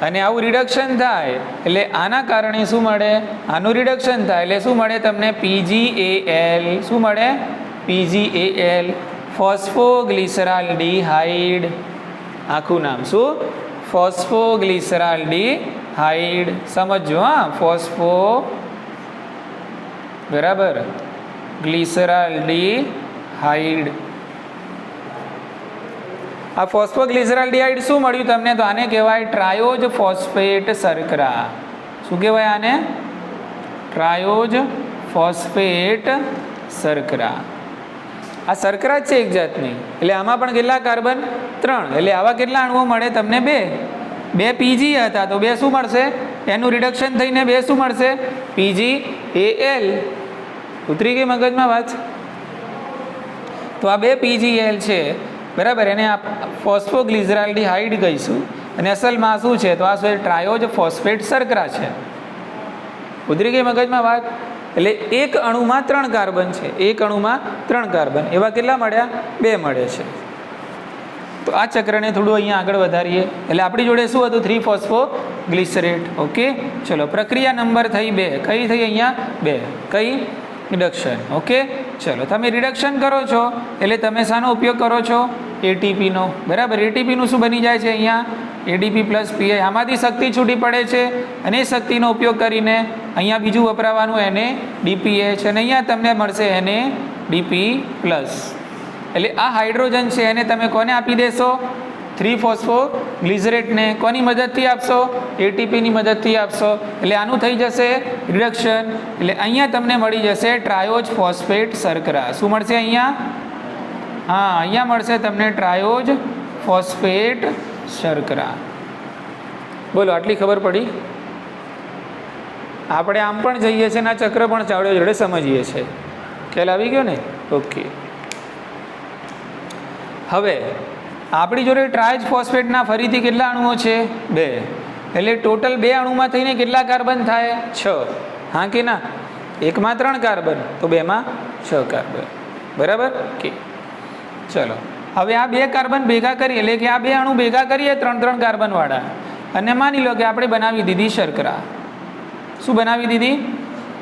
અને આવું રિડક્શન થાય એટલે આના કારણે શું મળે? આનું રિડક્શન થાય એટલે શું મળે તમને? PGAL. શું મળે? PGAL, ફોસ્ફોગ્લિસરાલ્ડીહાઇડ. આખું નામ શું? ફોસ્ફોગ્લિસરાલ્ડીહાઇડ. સમજો હા, ફોસ્ફો બરાબર ગ્લિસરાલ્ડીહાઇડ. આ ફોસ્ફોગ્લિસરાલ્ડીહાઇડ શું મળ્યું તમને? તો આને કહેવાય ટ્રાયોજ ફોસ્ફેટ શર્કરા. શું કહેવાય આને? ટ્રાયોજ ફોસ્ફેટ શર્કરા. આ શર્કરા જ છે એક જાતની. એટલે આમાં પણ કેટલા કાર્બન? 3. એટલે આવા કેટલા અણુઓ મળે તમને? બે PG હતા તો બે શું મળશે? એનું રિડક્શન થઈને બે શું મળશે? PGAL. ઉતરી ગઈ મગજમાં વાત? તો આ બે PGAL છે. બરાબર? એને ફોસ્ફોગ્લિસરાલ્ડીહાઇડ કહીશું. અને અસલમાં શું છે? તો આ ટ્રાયોજ ફોસ્ફેટ શર્કરા છે. ઉતરી ગઈ મગજમાં વાત? એટલે એક અણુમાં 3 કાર્બન છે. એક અણુમાં 3 કાર્બન. એવા કેટલા મળ્યા? 2 મળે છે. તો આ ચક્રને થોડું અહીંયા આગળ વધારીએ. એટલે આપણી જોડે શું હતું? 3-ફોસ્ફોગ્લિસરેટ. ઓકે. ચલો પ્રક્રિયા નંબર થઈ 2. કઈ થઈ અહીંયા? 2. કઈ? રિડક્શન. ઓકે. ચલો તમે રિડક્શન કરો છો એટલે તમે શાનો ઉપયોગ કરો છો? ATPનો. બરાબર? ATPનું શું બની જાય છે અહીંયા? ADP plus PI. આમાંથી શક્તિ છૂટી પડે છે અને એ શક્તિનો ઉપયોગ કરીને અહીંયા બીજું વપરાવાનું NADPH. અને અહીંયા તમને મળશે NADP પ્લસ. એટલે આ હાઇડ્રોજન છે એને તમે કોને આપી દેશો? 3-ફોસ્ફોગ્લિસરેટને. કોની મદદથી આપશો? ATPની મદદથી આપશો. એટલે આનું થઈ જશે રિડક્શન. એટલે અહીંયા તમને મળી જશે ટ્રાયોજ ફોસ્ફેટ શર્કરા. શું મળશે અહીંયા? હા, અહીંયા મળશે તમને ટ્રાયોજ ફોસ્ફેટ શર્કરા. બોલો આટલી ખબર પડી? આપણે આમ પણ જઈએ છીએ ને આ ચક્ર પણ ચાવડે જોડે સમજીએ છીએ. ખ્યાલ આવી ગયો ને? ઓકે. હવે આપણી જોડે ટ્રાયોજ ફોસ્ફેટના ફરીથી કેટલા અણુઓ છે? 2. એટલે ટોટલ 2 અણુમાં થઈને કેટલા કાર્બન થાય? 6. હા કે ના? એકમાં 3 કાર્બન તો 2માં 6 કાર્બન. બરાબર? કે ચલો હવે આ 2 કાર્બન ભેગા કરીએ એટલે કે આ 2 અણુ ભેગા કરીએ 3-3 કાર્બન વાળા અને માની લો કે આપણે બનાવી દીધી શર્કરા. શું બનાવી દીધી?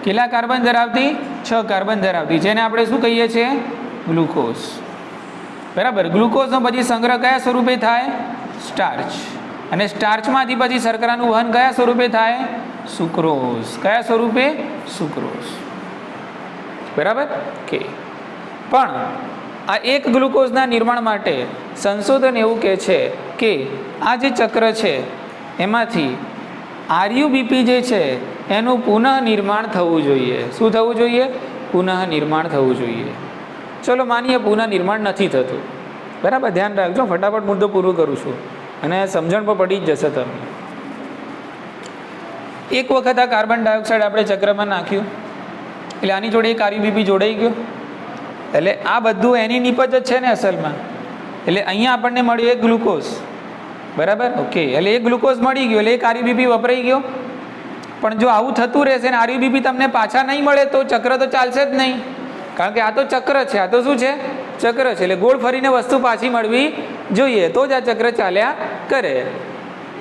કેટલા કાર્બન ધરાવતી? 6 કાર્બન ધરાવતી. જેને આપણે શું કહીએ છીએ? ગ્લુકોઝ. બરાબર? ગ્લુકોઝનો પછી સંગ્રહ કયા સ્વરૂપે થાય? સ્ટાર્ચ. અને સ્ટાર્ચમાંથી પછી શર્કરાનું વહન કયા સ્વરૂપે થાય? સુક્રોઝ. કયા સ્વરૂપે? સુક્રોઝ. બરાબર કે પણ આ એક ગ્લુકોઝના નિર્માણ માટે સંશોધન એવું કહે છે કે આ જે ચક્ર છે એમાંથી આરયુબીપી જે છે એનું પુનઃનિર્માણ થવું જોઈએ. શું થવું જોઈએ? પુનઃનિર્માણ થવું જોઈએ. ચલો માનીએ પુનઃનિર્માણ નથી થતું. બરાબર, ધ્યાન રાખજો, ફટાફટ મુદ્દો પૂરો કરું છું અને સમજણ પણ પડી જ જશે તમને. એક વખત આ કાર્બન ડાયોક્સાઇડ આપણે ચક્રમાં નાખ્યું એટલે આની જોડે એક આરયુબીપી જોડાઈ ગયો, એટલે આ બધું એની નિપજ જ છે ને અસલમાં. એટલે અહીંયા આપણને મળ્યું એક ગ્લુકોઝ. બરાબર, ઓકે. એટલે એક ગ્લુકોઝ મળી ગયો એટલે એક આરયુબીપી વપરાઈ ગયો. પણ જો આવું થતું રહેશે ને આરયુબીપી તમને પાછા નહીં મળે તો ચક્ર તો ચાલશે જ નહીં, કારણ કે આ તો ચક્ર છે. આ તો શું છે? ચક્ર છે. એટલે ગોળ ફરીને વસ્તુ પાછી મળવી જોઈએ તો જ આ ચક્ર ચાલ્યા કરે.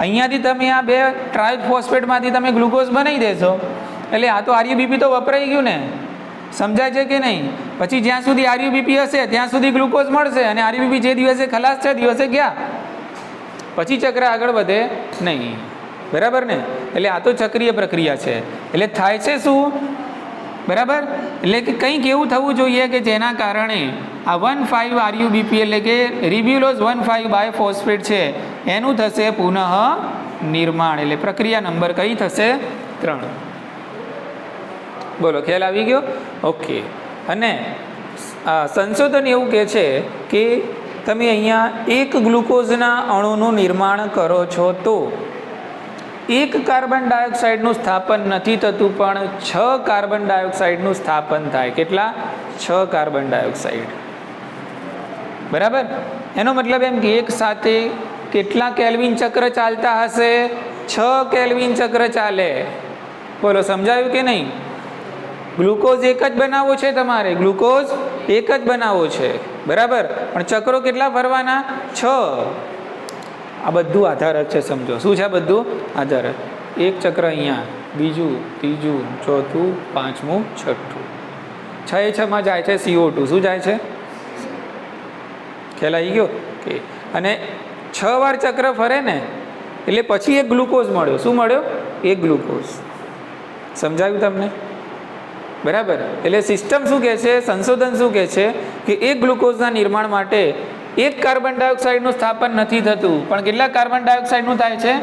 અહીંયાથી તમે આ બે ટ્રાયફોસ્ફેટમાંથી તમે ગ્લુકોઝ બનાવી દેશો એટલે આ તો આરયુબીપી તો વપરાઈ ગયું ને. સમજાય છે કે નહીં? પછી જ્યાં સુધી આરયુબીપી હશે ત્યાં સુધી ગ્લુકોઝ મળશે અને આરયુબીપી જે દિવસે ખલાસ છે દિવસે ગયા, પછી ચક્ર આગળ વધે નહીં. બરાબર ને? એટલે આ તો ચક્રીય પ્રક્રિયા છે. એટલે થાય છે શું? બરાબર, એટલે કે કંઈક એવું થવું જોઈએ કે જેના કારણે આ 1,5 આરયુબીપી એટલે કે રિબ્યુલોઝ 1,5 બાયફોસ્ફેટ છે એનું થશે પુનઃ નિર્માણ. એટલે પ્રક્રિયા નંબર કઈ થશે? 3. બોલો, ખ્યાલ આવી ગયો? ઓકે. અને સંશોધન એવું કહે છે કે તમે અહીંયા એક ગ્લુકોઝના અણુનું નિર્માણ કરો છો તો એક કાર્બન ડાયોક્સાઇડનું સ્થાપન નથી થતું પણ 6 કાર્બન ડાયોક્સાઇડનું સ્થાપન થાય. કેટલા? 6 કાર્બન ડાયોક્સાઇડ. બરાબર, એનો મતલબ એમ કે એક સાથે કેટલા કેલ્વિન ચક્ર ચાલતા હશે? 6 કેલ્વિન ચક્ર ચાલે. બોલો, સમજાયું કે નહીં? ગ્લુકોઝ એક જ બનાવવો છે તમારે, ગ્લુકોઝ એક જ બનાવવો છે. બરાબર, પણ ચક્રો કેટલા ફરવાના? 6. આ બધું આધાર જ છે, સમજો. શું છે? બધું આધાર. એક ચક્ર અહીંયા, બીજું, ત્રીજું, ચોથું, પાંચમું, છઠ્ઠું. 6 એ 6માં જાય છે CO2. શું જાય છે? ખ્યાલ આવી ગયો કે? અને 6 વાર ચક્ર ફરે ને એટલે પછી એક ગ્લુકોઝ મળ્યો. શું મળ્યો? એક ગ્લુકોઝ. સમજાયું તમને? બરાબર. એટલે સિસ્ટમ શું કહે છે, સંશોધન શું કહે છે કે એક ગ્લુકોઝના નિર્માણ માટે એક કાર્બન ડાયોક્સાઇડનું સ્થાપન નથી થતું પણ કેટલા કાર્બન ડાયોક્સાઇડનું થાય છે?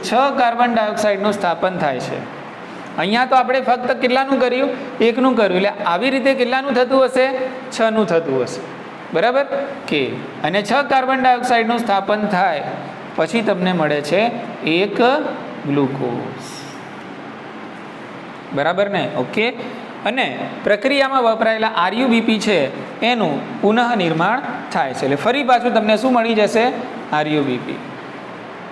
6 કાર્બન ડાયોક્સાઇડનું સ્થાપન થાય છે. અહીંયા તો આપણે ફક્ત કેટલાનું કર્યું? એકનું કર્યું. એટલે આવી રીતે કેટલાનું થતું હશે? 6નું થતું હશે. બરાબર કે? અને 6 કાર્બન ડાયોક્સાઇડનું સ્થાપન થાય પછી તમને મળે છે એક ગ્લુકોઝ. બરાબર ને? ઓકે. અને પ્રક્રિયામાં વપરાયેલા આરયુબીપી છે એનું પુનઃનિર્માણ થાય છે. એટલે ફરી પાછું તમને શું મળી જશે? આરયુબીપી.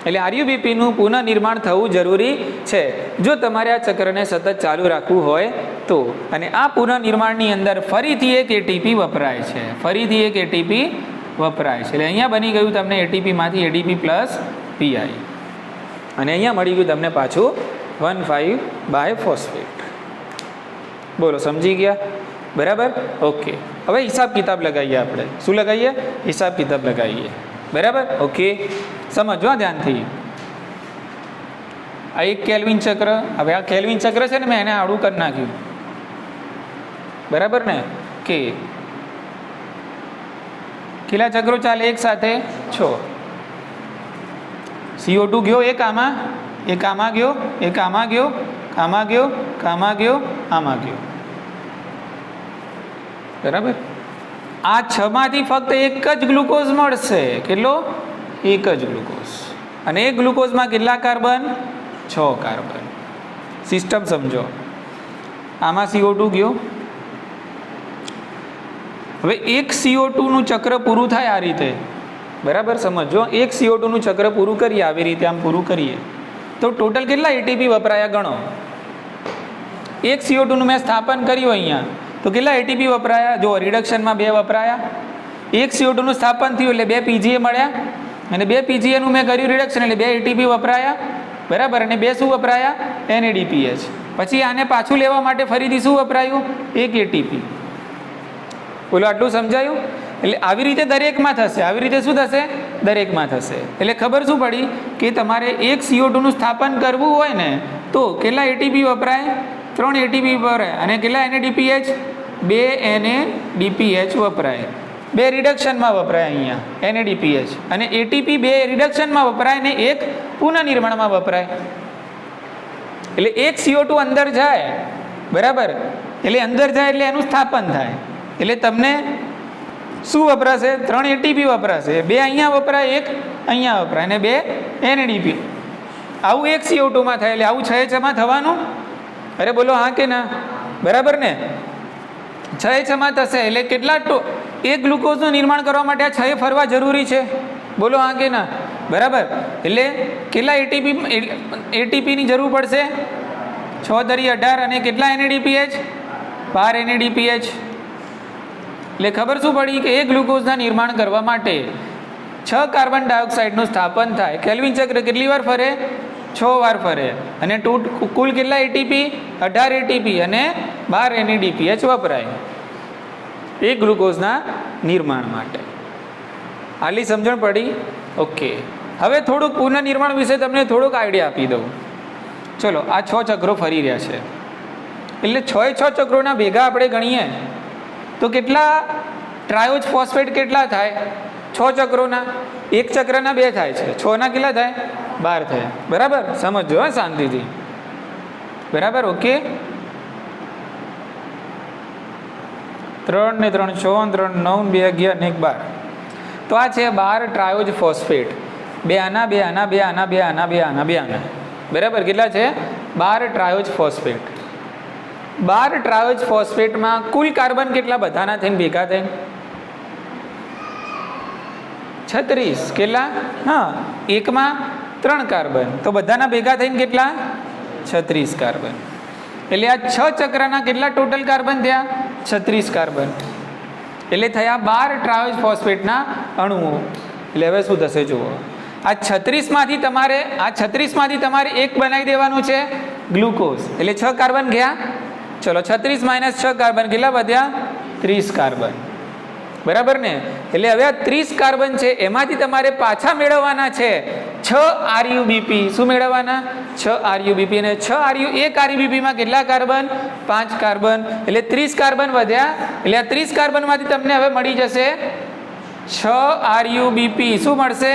એટલે આરયુબીપીનું પુનઃનિર્માણ થવું જરૂરી છે જો તમારે આ ચક્રને સતત ચાલુ રાખવું હોય તો. અને આ પુનઃનિર્માણની અંદર ફરીથી એક એટીપી વપરાય છે. ફરીથી એક એટીપી વપરાય છે. એટલે અહીંયા બની ગયું તમને એટીપીમાંથી એડીપી પ્લસ પીઆઈ અને અહીંયા મળી ગયું તમને પાછું 1,5 બાયફોસ્ફેટ. બોલો, સમજી ગયા? બરાબર, ઓકે. હવે હિસાબ કિતાબ લગાવીએ આપણે. શું લગાવીએ? હિસાબ કિતાબ લગાવીએ. બરાબર, ઓકે. સમજો ધ્યાનથી. આ એક કેલ્વિન ચક્ર. હવે આ કેલ્વિન ચક્ર છે ને, મેં એને આડું કરી નાખ્યું. બરાબર ને? કે કેટલા ચક્રો ચાલે એક સાથે? 6. CO2 ગયો એક આમાં, એક આમાં ગયો, એક આમાં ગયો, આમાં ગયો, આમાં ગયો, આમાં ગયો. બરાબર. આ 6માંથી ફક્ત એક જ ગ્લુકોઝ મળશે. કેટલો? એક જ ગ્લુકોઝ. અને એક ગ્લુકોઝમાં કેટલા કાર્બન? 6 કાર્બન. સિસ્ટમ સમજો. આમાં CO2 ગયો. હવે એક CO2 નું ચક્ર પૂરું થાય આ રીતે. બરાબર, સમજો. એક CO2 નું ચક્ર પૂરું કરીએ આવી રીતે, આમ પૂરું કરીએ તો ટોટલ કેટલા એટીપી વપરાયા ગણો. એક CO2 નું મેં સ્થાપન કર્યું અહીંયા તો કેટલા એટીપી વપરાયા? જો રિડક્શનમાં 2 વપરાયા. એક CO2 નું સ્થાપન થયું એટલે 2 PGA મળ્યા અને 2 PGA નું મેં કર્યું રિડક્શન એટલે 2 એટીપી વપરાયા. બરાબર. અને 2 શું વપરાયા? NADPH. પછી આને પાછું લેવા માટે ફરીથી શું વપરાયું? એક એટીપી. બોલો, આટલું સમજાયું? એટલે આવી રીતે દરેકમાં થશે. આવી રીતે શું થશે? દરેકમાં થશે. એટલે ખબર શું પડી કે તમારે એક CO2 નું સ્થાપન કરવું હોય ને તો કેટલા એટીપી વપરાય? 3 એટીપી વપરાય. અને કેટલા NADPH? 2 NADPH વપરાય, 2 રિડક્શનમાં વપરાય અહીંયા NADPH, અને ATP 2 રિડક્શનમાં વપરાય ને 1 પુનઃનિર્માણમાં વપરાય. એટલે 1 CO2 અંદર જાય, બરાબર, એટલે અંદર જાય એટલે એનું સ્થાપન થાય, એટલે તમને શું વપરાશે? 3 ATP વપરાશે, 2 અહીંયા વપરાય, 1 અહીંયા વપરાય, અને 2 NADP. આવું 1 CO2 માં થાય, એટલે આવું 6 માં થવાનું. અરે બોલો હા કે ના? બરાબર ને? 6 માં થશે એટલે કેટલા એક ગ્લુકોઝનું નિર્માણ કરવા માટે આ 6 ફરવા જરૂરી છે? બોલો હા કે ના? બરાબર. એટલે કેટલા ATPની જરૂર પડશે? 6 × 18, અને કેટલા NADPH? 12 NADPH. એટલે ખબર શું પડી કે એક ગ્લુકોઝના નિર્માણ કરવા માટે 6 કાર્બન ડાયોક્સાઇડનું સ્થાપન થાય. કેલ્વિન ચક્ર કેટલી વાર ફરે? 6 વાર ફરે, અને કુલ કેટલા ATP? 18 ATP અને 12 NADPH વપરાય એક ગ્લુકોઝના નિર્માણ માટે. આટલી સમજણ પડી? ઓકે. હવે થોડુંક પુનઃનિર્માણ વિશે તમને થોડુંક આઈડિયા આપી દઉં. ચલો, આ 6 ચક્રો ફરી રહ્યા છે, એટલે 6 ચક્રોના ભેગા આપણે ગણીએ તો કેટલા ટ્રાયોજ ફોસ્ફેટ કેટલા થાય? 6 ચક્રોના, એક ચક્રના 2 થાય છે, 6 ના કેટલા થાય? 12 થાય. બરાબર? સમજો હા શાંતિથી. બરાબર? ઓકે. 3 ને 3 6, 3 9, 2 11 ને 1 12. તો આ છે 12 ટ્રાયોજ ફોસ્ફેટ. 2 આના, 2 આના, 2 આના, 2 આના, 2 આના, 2 આના. બરાબર? કેટલા છે? 12 ટ્રાયોજ ફોસ્ફેટ. 12 ટ્રાયોજ ફોસ્ફેટમાં કુલ કાર્બન કેટલા બધાના થઈને ભેગા થઈને? 36. કેટલા? હા, એકમાં 3 કાર્બન, તો બધાના ભેગા થઈને કેટલા? 36 કાર્બન. એટલે આ 6 ચક્રના કેટલા ટોટલ કાર્બન થયા? 36 કાર્બન. એટલે થયા 12 ટ્રાયોજ ફોસ્ફેટના અણુઓ. એટલે હવે શું થશે જુઓ, આ 36માંથી તમારે એક બનાવી દેવાનું છે ગ્લુકોઝ, એટલે 6 કાર્બન ગયા. ચલો, 36 - 6 કાર્બન કેટલા વધ્યા? 30 કાર્બન. બરાબર ને? એટલે હવે આ 30 કાર્બન છે એમાંથી તમારે પાછા મેળવવાના છે 6 RUBP. શું મેળવવાના? 6 RUBP. અને 6 એક RUBPમાં કેટલા કાર્બન? 5 કાર્બન. એટલે 30 કાર્બન વધ્યા. એટલે આ 30 કાર્બનમાંથી તમને હવે મળી જશે 6 RUBP. શું મળશે?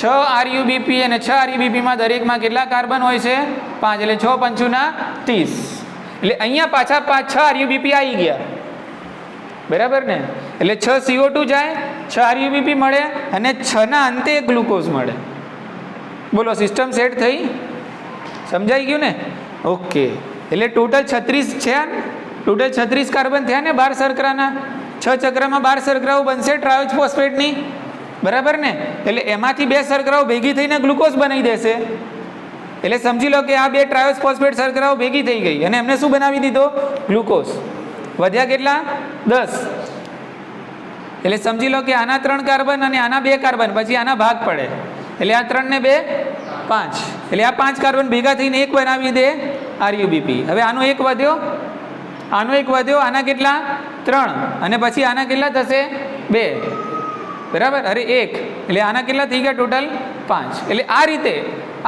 6 RUBP. અને 6 RUBPમાં દરેકમાં કેટલા કાર્બન હોય છે? 5. એટલે 6 × 5 = 30. એટલે અહીંયા પાછા 6 RUBP આવી ગયા. બરાબર ને? એટલે 6 CO2 જાય, 6 RUBP મળે, અને 6 ના અંતે એક ગ્લુકોઝ મળે. બોલો, સિસ્ટમ સેટ થઈ? સમજાઈ ગયું ને? ઓકે. એટલે ટોટલ 36 છે. ટોટલ 36 કાર્બન થયા ને 12 શર્કરાના. 6 ચક્રમાં 12 શર્કરાઓ બનશે ટ્રાયોજ ફોસ્ફેટની. બરાબર ને? એટલે એમાંથી 2 શર્કરાઓ ભેગી થઈને ગ્લુકોઝ બનાવી દેશે. એટલે સમજી લો કે આ 2 ટ્રાયોજ ફોસ્ફેટ શર્કરાઓ ભેગી થઈ ગઈ, અને એમને શું બનાવી દીધો? ગ્લુકોઝ. વધ્યા કેટલા? 10. એટલે સમજી લો કે આના 3 કાર્બન અને આના 2 કાર્બન, પછી આના ભાગ પડે, એટલે આ 3 ને 2 5. એટલે આ 5 કાર્બન ભેગા થઈને એક બનાવી દે RUBP. હવે આનો એક વધ્યો, આનો એક વધ્યો, આના કેટલા? 3. અને પછી આના કેટલા થશે? 2. બરાબર? અરે 1. એટલે આના કેટલા થઈ ગયા ટોટલ? 5. એટલે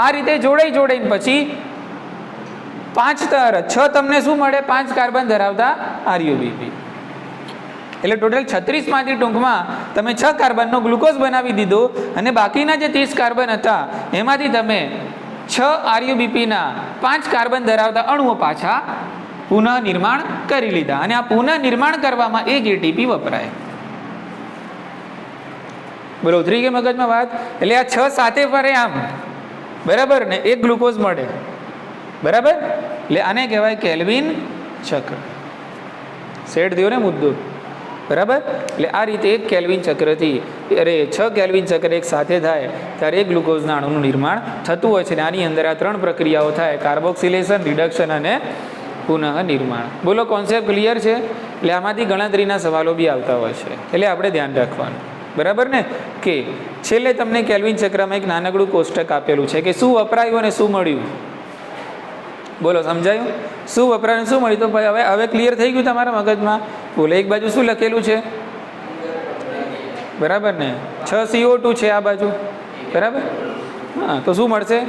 આ રીતે જોડાઈને પછી 5 6 તમને શું મળે? 5 કાર્બન ધરાવતા RUBP. એટલે ટોટલ 36માંથી ટૂંકમાં તમે 6 કાર્બનનો ગ્લુકોઝ બનાવી દીધો, અને બાકીના જે 30 કાર્બન હતા એમાંથી તમે 6 RUBPના 5 કાર્બન ધરાવતા અણુઓ પાછા પુનઃનિર્માણ કરી લીધા. અને આ પુનઃનિર્માણ કરવામાં 1 ATP વપરાય. બોલો, ઉતરી ગઈ મગજમાં વાત? એટલે આ 6 સાથે ફરે આમ. બરાબર ને? એક ગ્લુકોઝ મળે. બરાબર? એટલે આને કહેવાય કેલ્વિન ચક્ર. સેટ થયો ને મુદ્દો? બરાબર? એટલે આ રીતે એક કેલ્વિન ચક્રથી 6 કેલ્વિન ચક્ર એક સાથે થાય ત્યારે એક ગ્લુકોઝના અણુનું નિર્માણ થતું હોય છે. અને આની અંદર આ 3 પ્રક્રિયાઓ થાય: કાર્બોક્સિલેશન, રિડક્શન અને પુનઃનિર્માણ. બોલો, કોન્સેપ્ટ ક્લિયર છે? એટલે આમાંથી ગણતરીના સવાલો બી આવતા હોય છે, એટલે આપણે ધ્યાન રાખવાનું. બરાબર ને? કે છેલ્લે તમને કેલ્વિન ચક્રમાં એક નાનકડું કોષ્ટક આપેલું છે કે શું વપરાયું અને શું મળ્યું. બોલો, સમજાયું? શું વપરાયું, શું મળ્યું? તો ભાઈ હવે ક્લિયર થઈ ગયું તમારા મગજમાં? બોલો, એક બાજુ શું લખેલું છે? બરાબર ને? 6 CO2 છે આ બાજુ. બરાબર? હા, તો શું મળશે?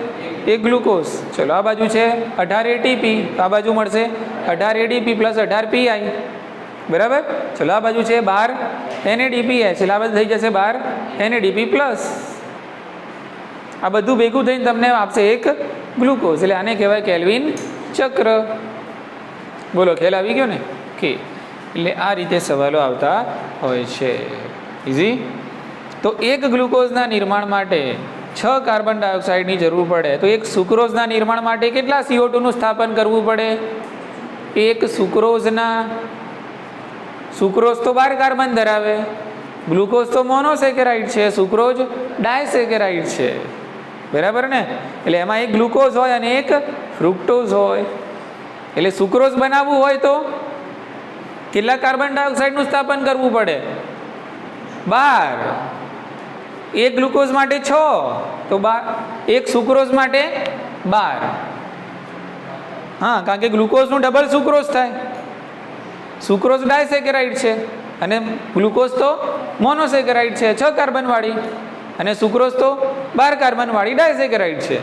1 ગ્લુકોઝ. ચલો, આ બાજુ છે 18 ATP, આ બાજુ મળશે 18 ADP + 18 PI. બરાબર. ચલો આ બાજુ છે 12 NADPH, એટલે આ બાજુ થઈ જશે 12 NADP પ્લસ. આ બધું ભેગું થઈને તમને આપશે એક ગ્લુકોઝ, એટલે આને કહેવાય કેલ્વિન ચક્ર. બોલો, ખ્યાલ આવી ગયો ને? કે એટલે આ રીતે સવાલો આવતા હોય છે. ઇઝી. તો એક ગ્લુકોઝના નિર્માણ માટે 6 કાર્બન ડાયોક્સાઇડની જરૂર પડે, તો એક સુક્રોઝના નિર્માણ માટે કેટલા CO2 નું સ્થાપન કરવું પડે? એક સુક્રોઝ તો 12 કાર્બન ધરાવે, ગ્લુકોઝ તો મોનોસેકેરાઇડ છે, સુક્રોઝ ડાયસેકેરાઇડ છે, બરાબર ને? એટલે એમાં એક ગ્લુકોઝ હોય અને એક ફ્રુક્ટોઝ હોય. એટલે સુક્રોઝ બનાવવું હોય તો કેટલા કાર્બન ડાયોક્સાઇડનું સ્થાપન કરવું પડે? 12. એક ગ્લુકોઝ માટે 6, તો એક સુક્રોઝ માટે 12. હા, કારણ કે ગ્લુકોઝનું ડબલ સુક્રોઝ થાય. સુક્રોઝ ડાયસેકેરાઇડ છે અને ગ્લુકોઝ તો મોનોસેકેરાઇડ છે 6 કાર્બન વાળી, અને સુક્રોઝ તો 12 કાર્બન વાળી ડાયસેકેરાઇડ છે,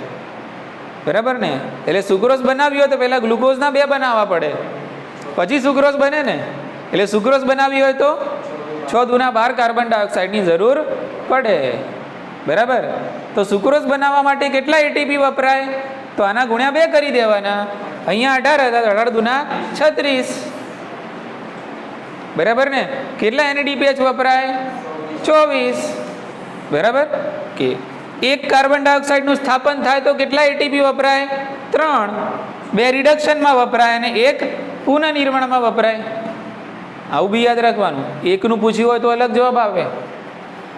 બરાબર ને? એટલે સુક્રોઝ બનાવી હોય તો પહેલા ગ્લુકોઝના 2 બનાવવા પડે, પછી સુક્રોઝ બને ને. એટલે સુક્રોઝ બનાવી હોય તો 6 દુના 12 કાર્બન ડાયોક્સાઇડની જરૂર પડે, બરાબર? તો સુક્રોઝ બનાવવા માટે કેટલા એટીપી વપરાય? તો આના ગુણ્યા 2 કરી દેવાના. અહીંયા 18 હતા, 18 દુના 36, બરાબર ને? કેટલા NADPH વપરાય? 24, બરાબર? કે એક કાર્બન ડાયોક્સાઇડનું સ્થાપન થાય તો કેટલા એટીપી વપરાય? 3. 2 રિડક્શનમાં વપરાય અને 1 પુનઃનિર્માણમાં વપરાય. આવું બી યાદ રાખવાનું. એકનું પૂછ્યું હોય તો અલગ જવાબ આવે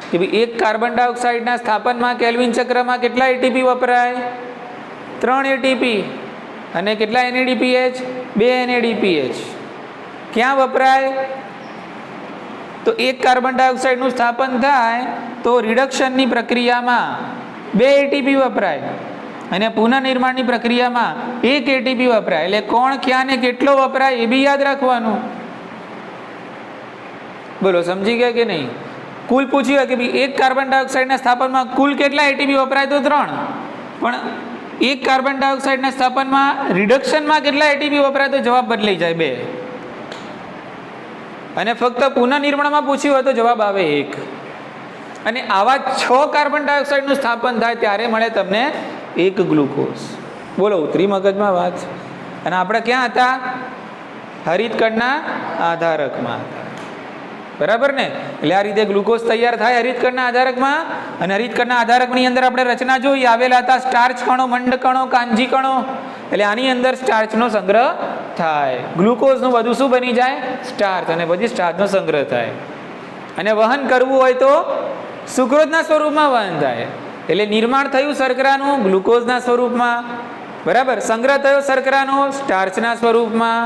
કે ભાઈ એક કાર્બન ડાયોક્સાઇડના સ્થાપનમાં કેલ્વિન ચક્રમાં કેટલા એટીપી વપરાય? 3 એટીપી. અને કેટલા NADPH? 2 NADPH. ક્યાં વપરાય? તો એક કાર્બન ડાયોક્સાઇડનું સ્થાપન થાય તો રિડક્શનની પ્રક્રિયામાં 2 એટીપી વપરાય અને પુનઃનિર્માણની પ્રક્રિયામાં 1 એટીપી વપરાય. એટલે કોણ ક્યાં ને કેટલો વપરાય એ બી યાદ રાખવાનું. બોલો, સમજી ગયા કે નહીં? કુલ પૂછ્યું હોય કે ભાઈ એક કાર્બન ડાયોક્સાઇડના સ્થાપનમાં કુલ કેટલા એટીપી વપરાય? તો 3. પણ એક કાર્બન ડાયોક્સાઇડના સ્થાપનમાં રિડક્શનમાં કેટલા એટીપી વપરાય? તો જવાબ બદલાઈ જાય 2. અને ફક્ત પુનઃનિર્માણમાં પૂછ્યું હોય તો જવાબ આવે 1. અને આવા 6 કાર્બન ડાયોક્સાઇડનું સ્થાપન થાય ત્યારે મળે તમને એક ગ્લુકોઝ. બોલો, ઉતરી મગજમાં વાત? અને આપણે ક્યાં હતા? હરિતકણના આધારકમાં હતા, બરાબર ને? એટલે આ રીતે ગ્લુકોઝ તૈયાર થાય હરિતકણના આધારકમાં. અને હરિતકણના આધારકની અંદર આપણે રચના જોઈ, આવેલા હતા સ્ટાર્ચ કણો, મંડ કણો, કાંજી કણો. એટલે આની અંદર સ્ટાર્ચનો સંગ્રહ થાય. ગ્લુકોઝનું બધું શું બની જાય? સ્ટાર્ચ. અને પછી સ્ટાર્ચનો સંગ્રહ થાય. અને વહન કરવું હોય તો સુક્રોઝના સ્વરૂપમાં વહન થાય. એટલે નિર્માણ થયું શર્કરાનું ગ્લુકોઝના સ્વરૂપમાં, બરાબર? સંગ્રહ થયો શર્કરાનો સ્ટાર્ચના સ્વરૂપમાં,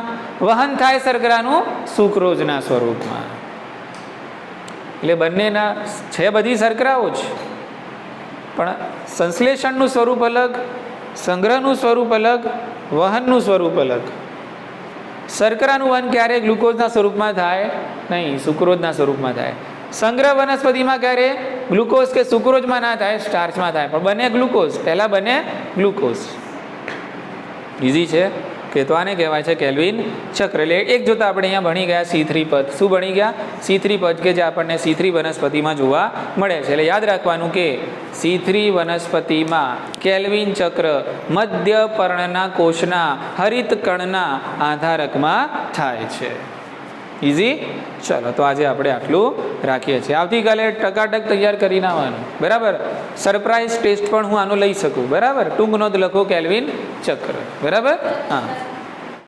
વહન થાય શર્કરાનું સુક્રોઝના સ્વરૂપમાં. એટલે બંનેના છે બધી શર્કરાઓ જ, પણ સંશ્લેષણનું સ્વરૂપ અલગ, સંગ્રહનું સ્વરૂપ અલગ, વહનનું સ્વરૂપ અલગ. શર્કરાનું વહન ક્યારે ગ્લુકોઝના સ્વરૂપમાં થાય? નહીં, સુક્રોઝના સ્વરૂપમાં થાય. સંગ્રહ વનસ્પતિમાં ક્યારે ગ્લુકોઝ કે સુક્રોઝમાં ના થાય, સ્ટાર્ચમાં થાય. પણ બને ગ્લુકોઝ, પહેલા બને ગ્લુકોઝ. ઇઝી છે કે? તો આને કહેવાય છે કેલ્વિન ચક્ર. એટલે એક જોતા આપણે અહીંયા ભણી ગયા C3 પદ. શું ભણી ગયા? C3 પદ, કે જે આપણને C3 વનસ્પતિમાં જોવા મળે છે. એટલે યાદ રાખવાનું કે C3 વનસ્પતિમાં કેલ્વિન ચક્ર મધ્ય પર્ણના કોષના હરિતકણના આધારકમાં થાય છે. ઇઝી. ચલો, તો આજે આપણે આટલું રાખીએ છીએ. આવતીકાલે ટકાટક તૈયાર કરીને આવવાનું, બરાબર? સરપ્રાઈઝ ટેસ્ટ પણ હું આનો લઈ શકું, બરાબર? ટૂંક નોંધ લખો કેલ્વિન ચક્ર, બરાબર? હા.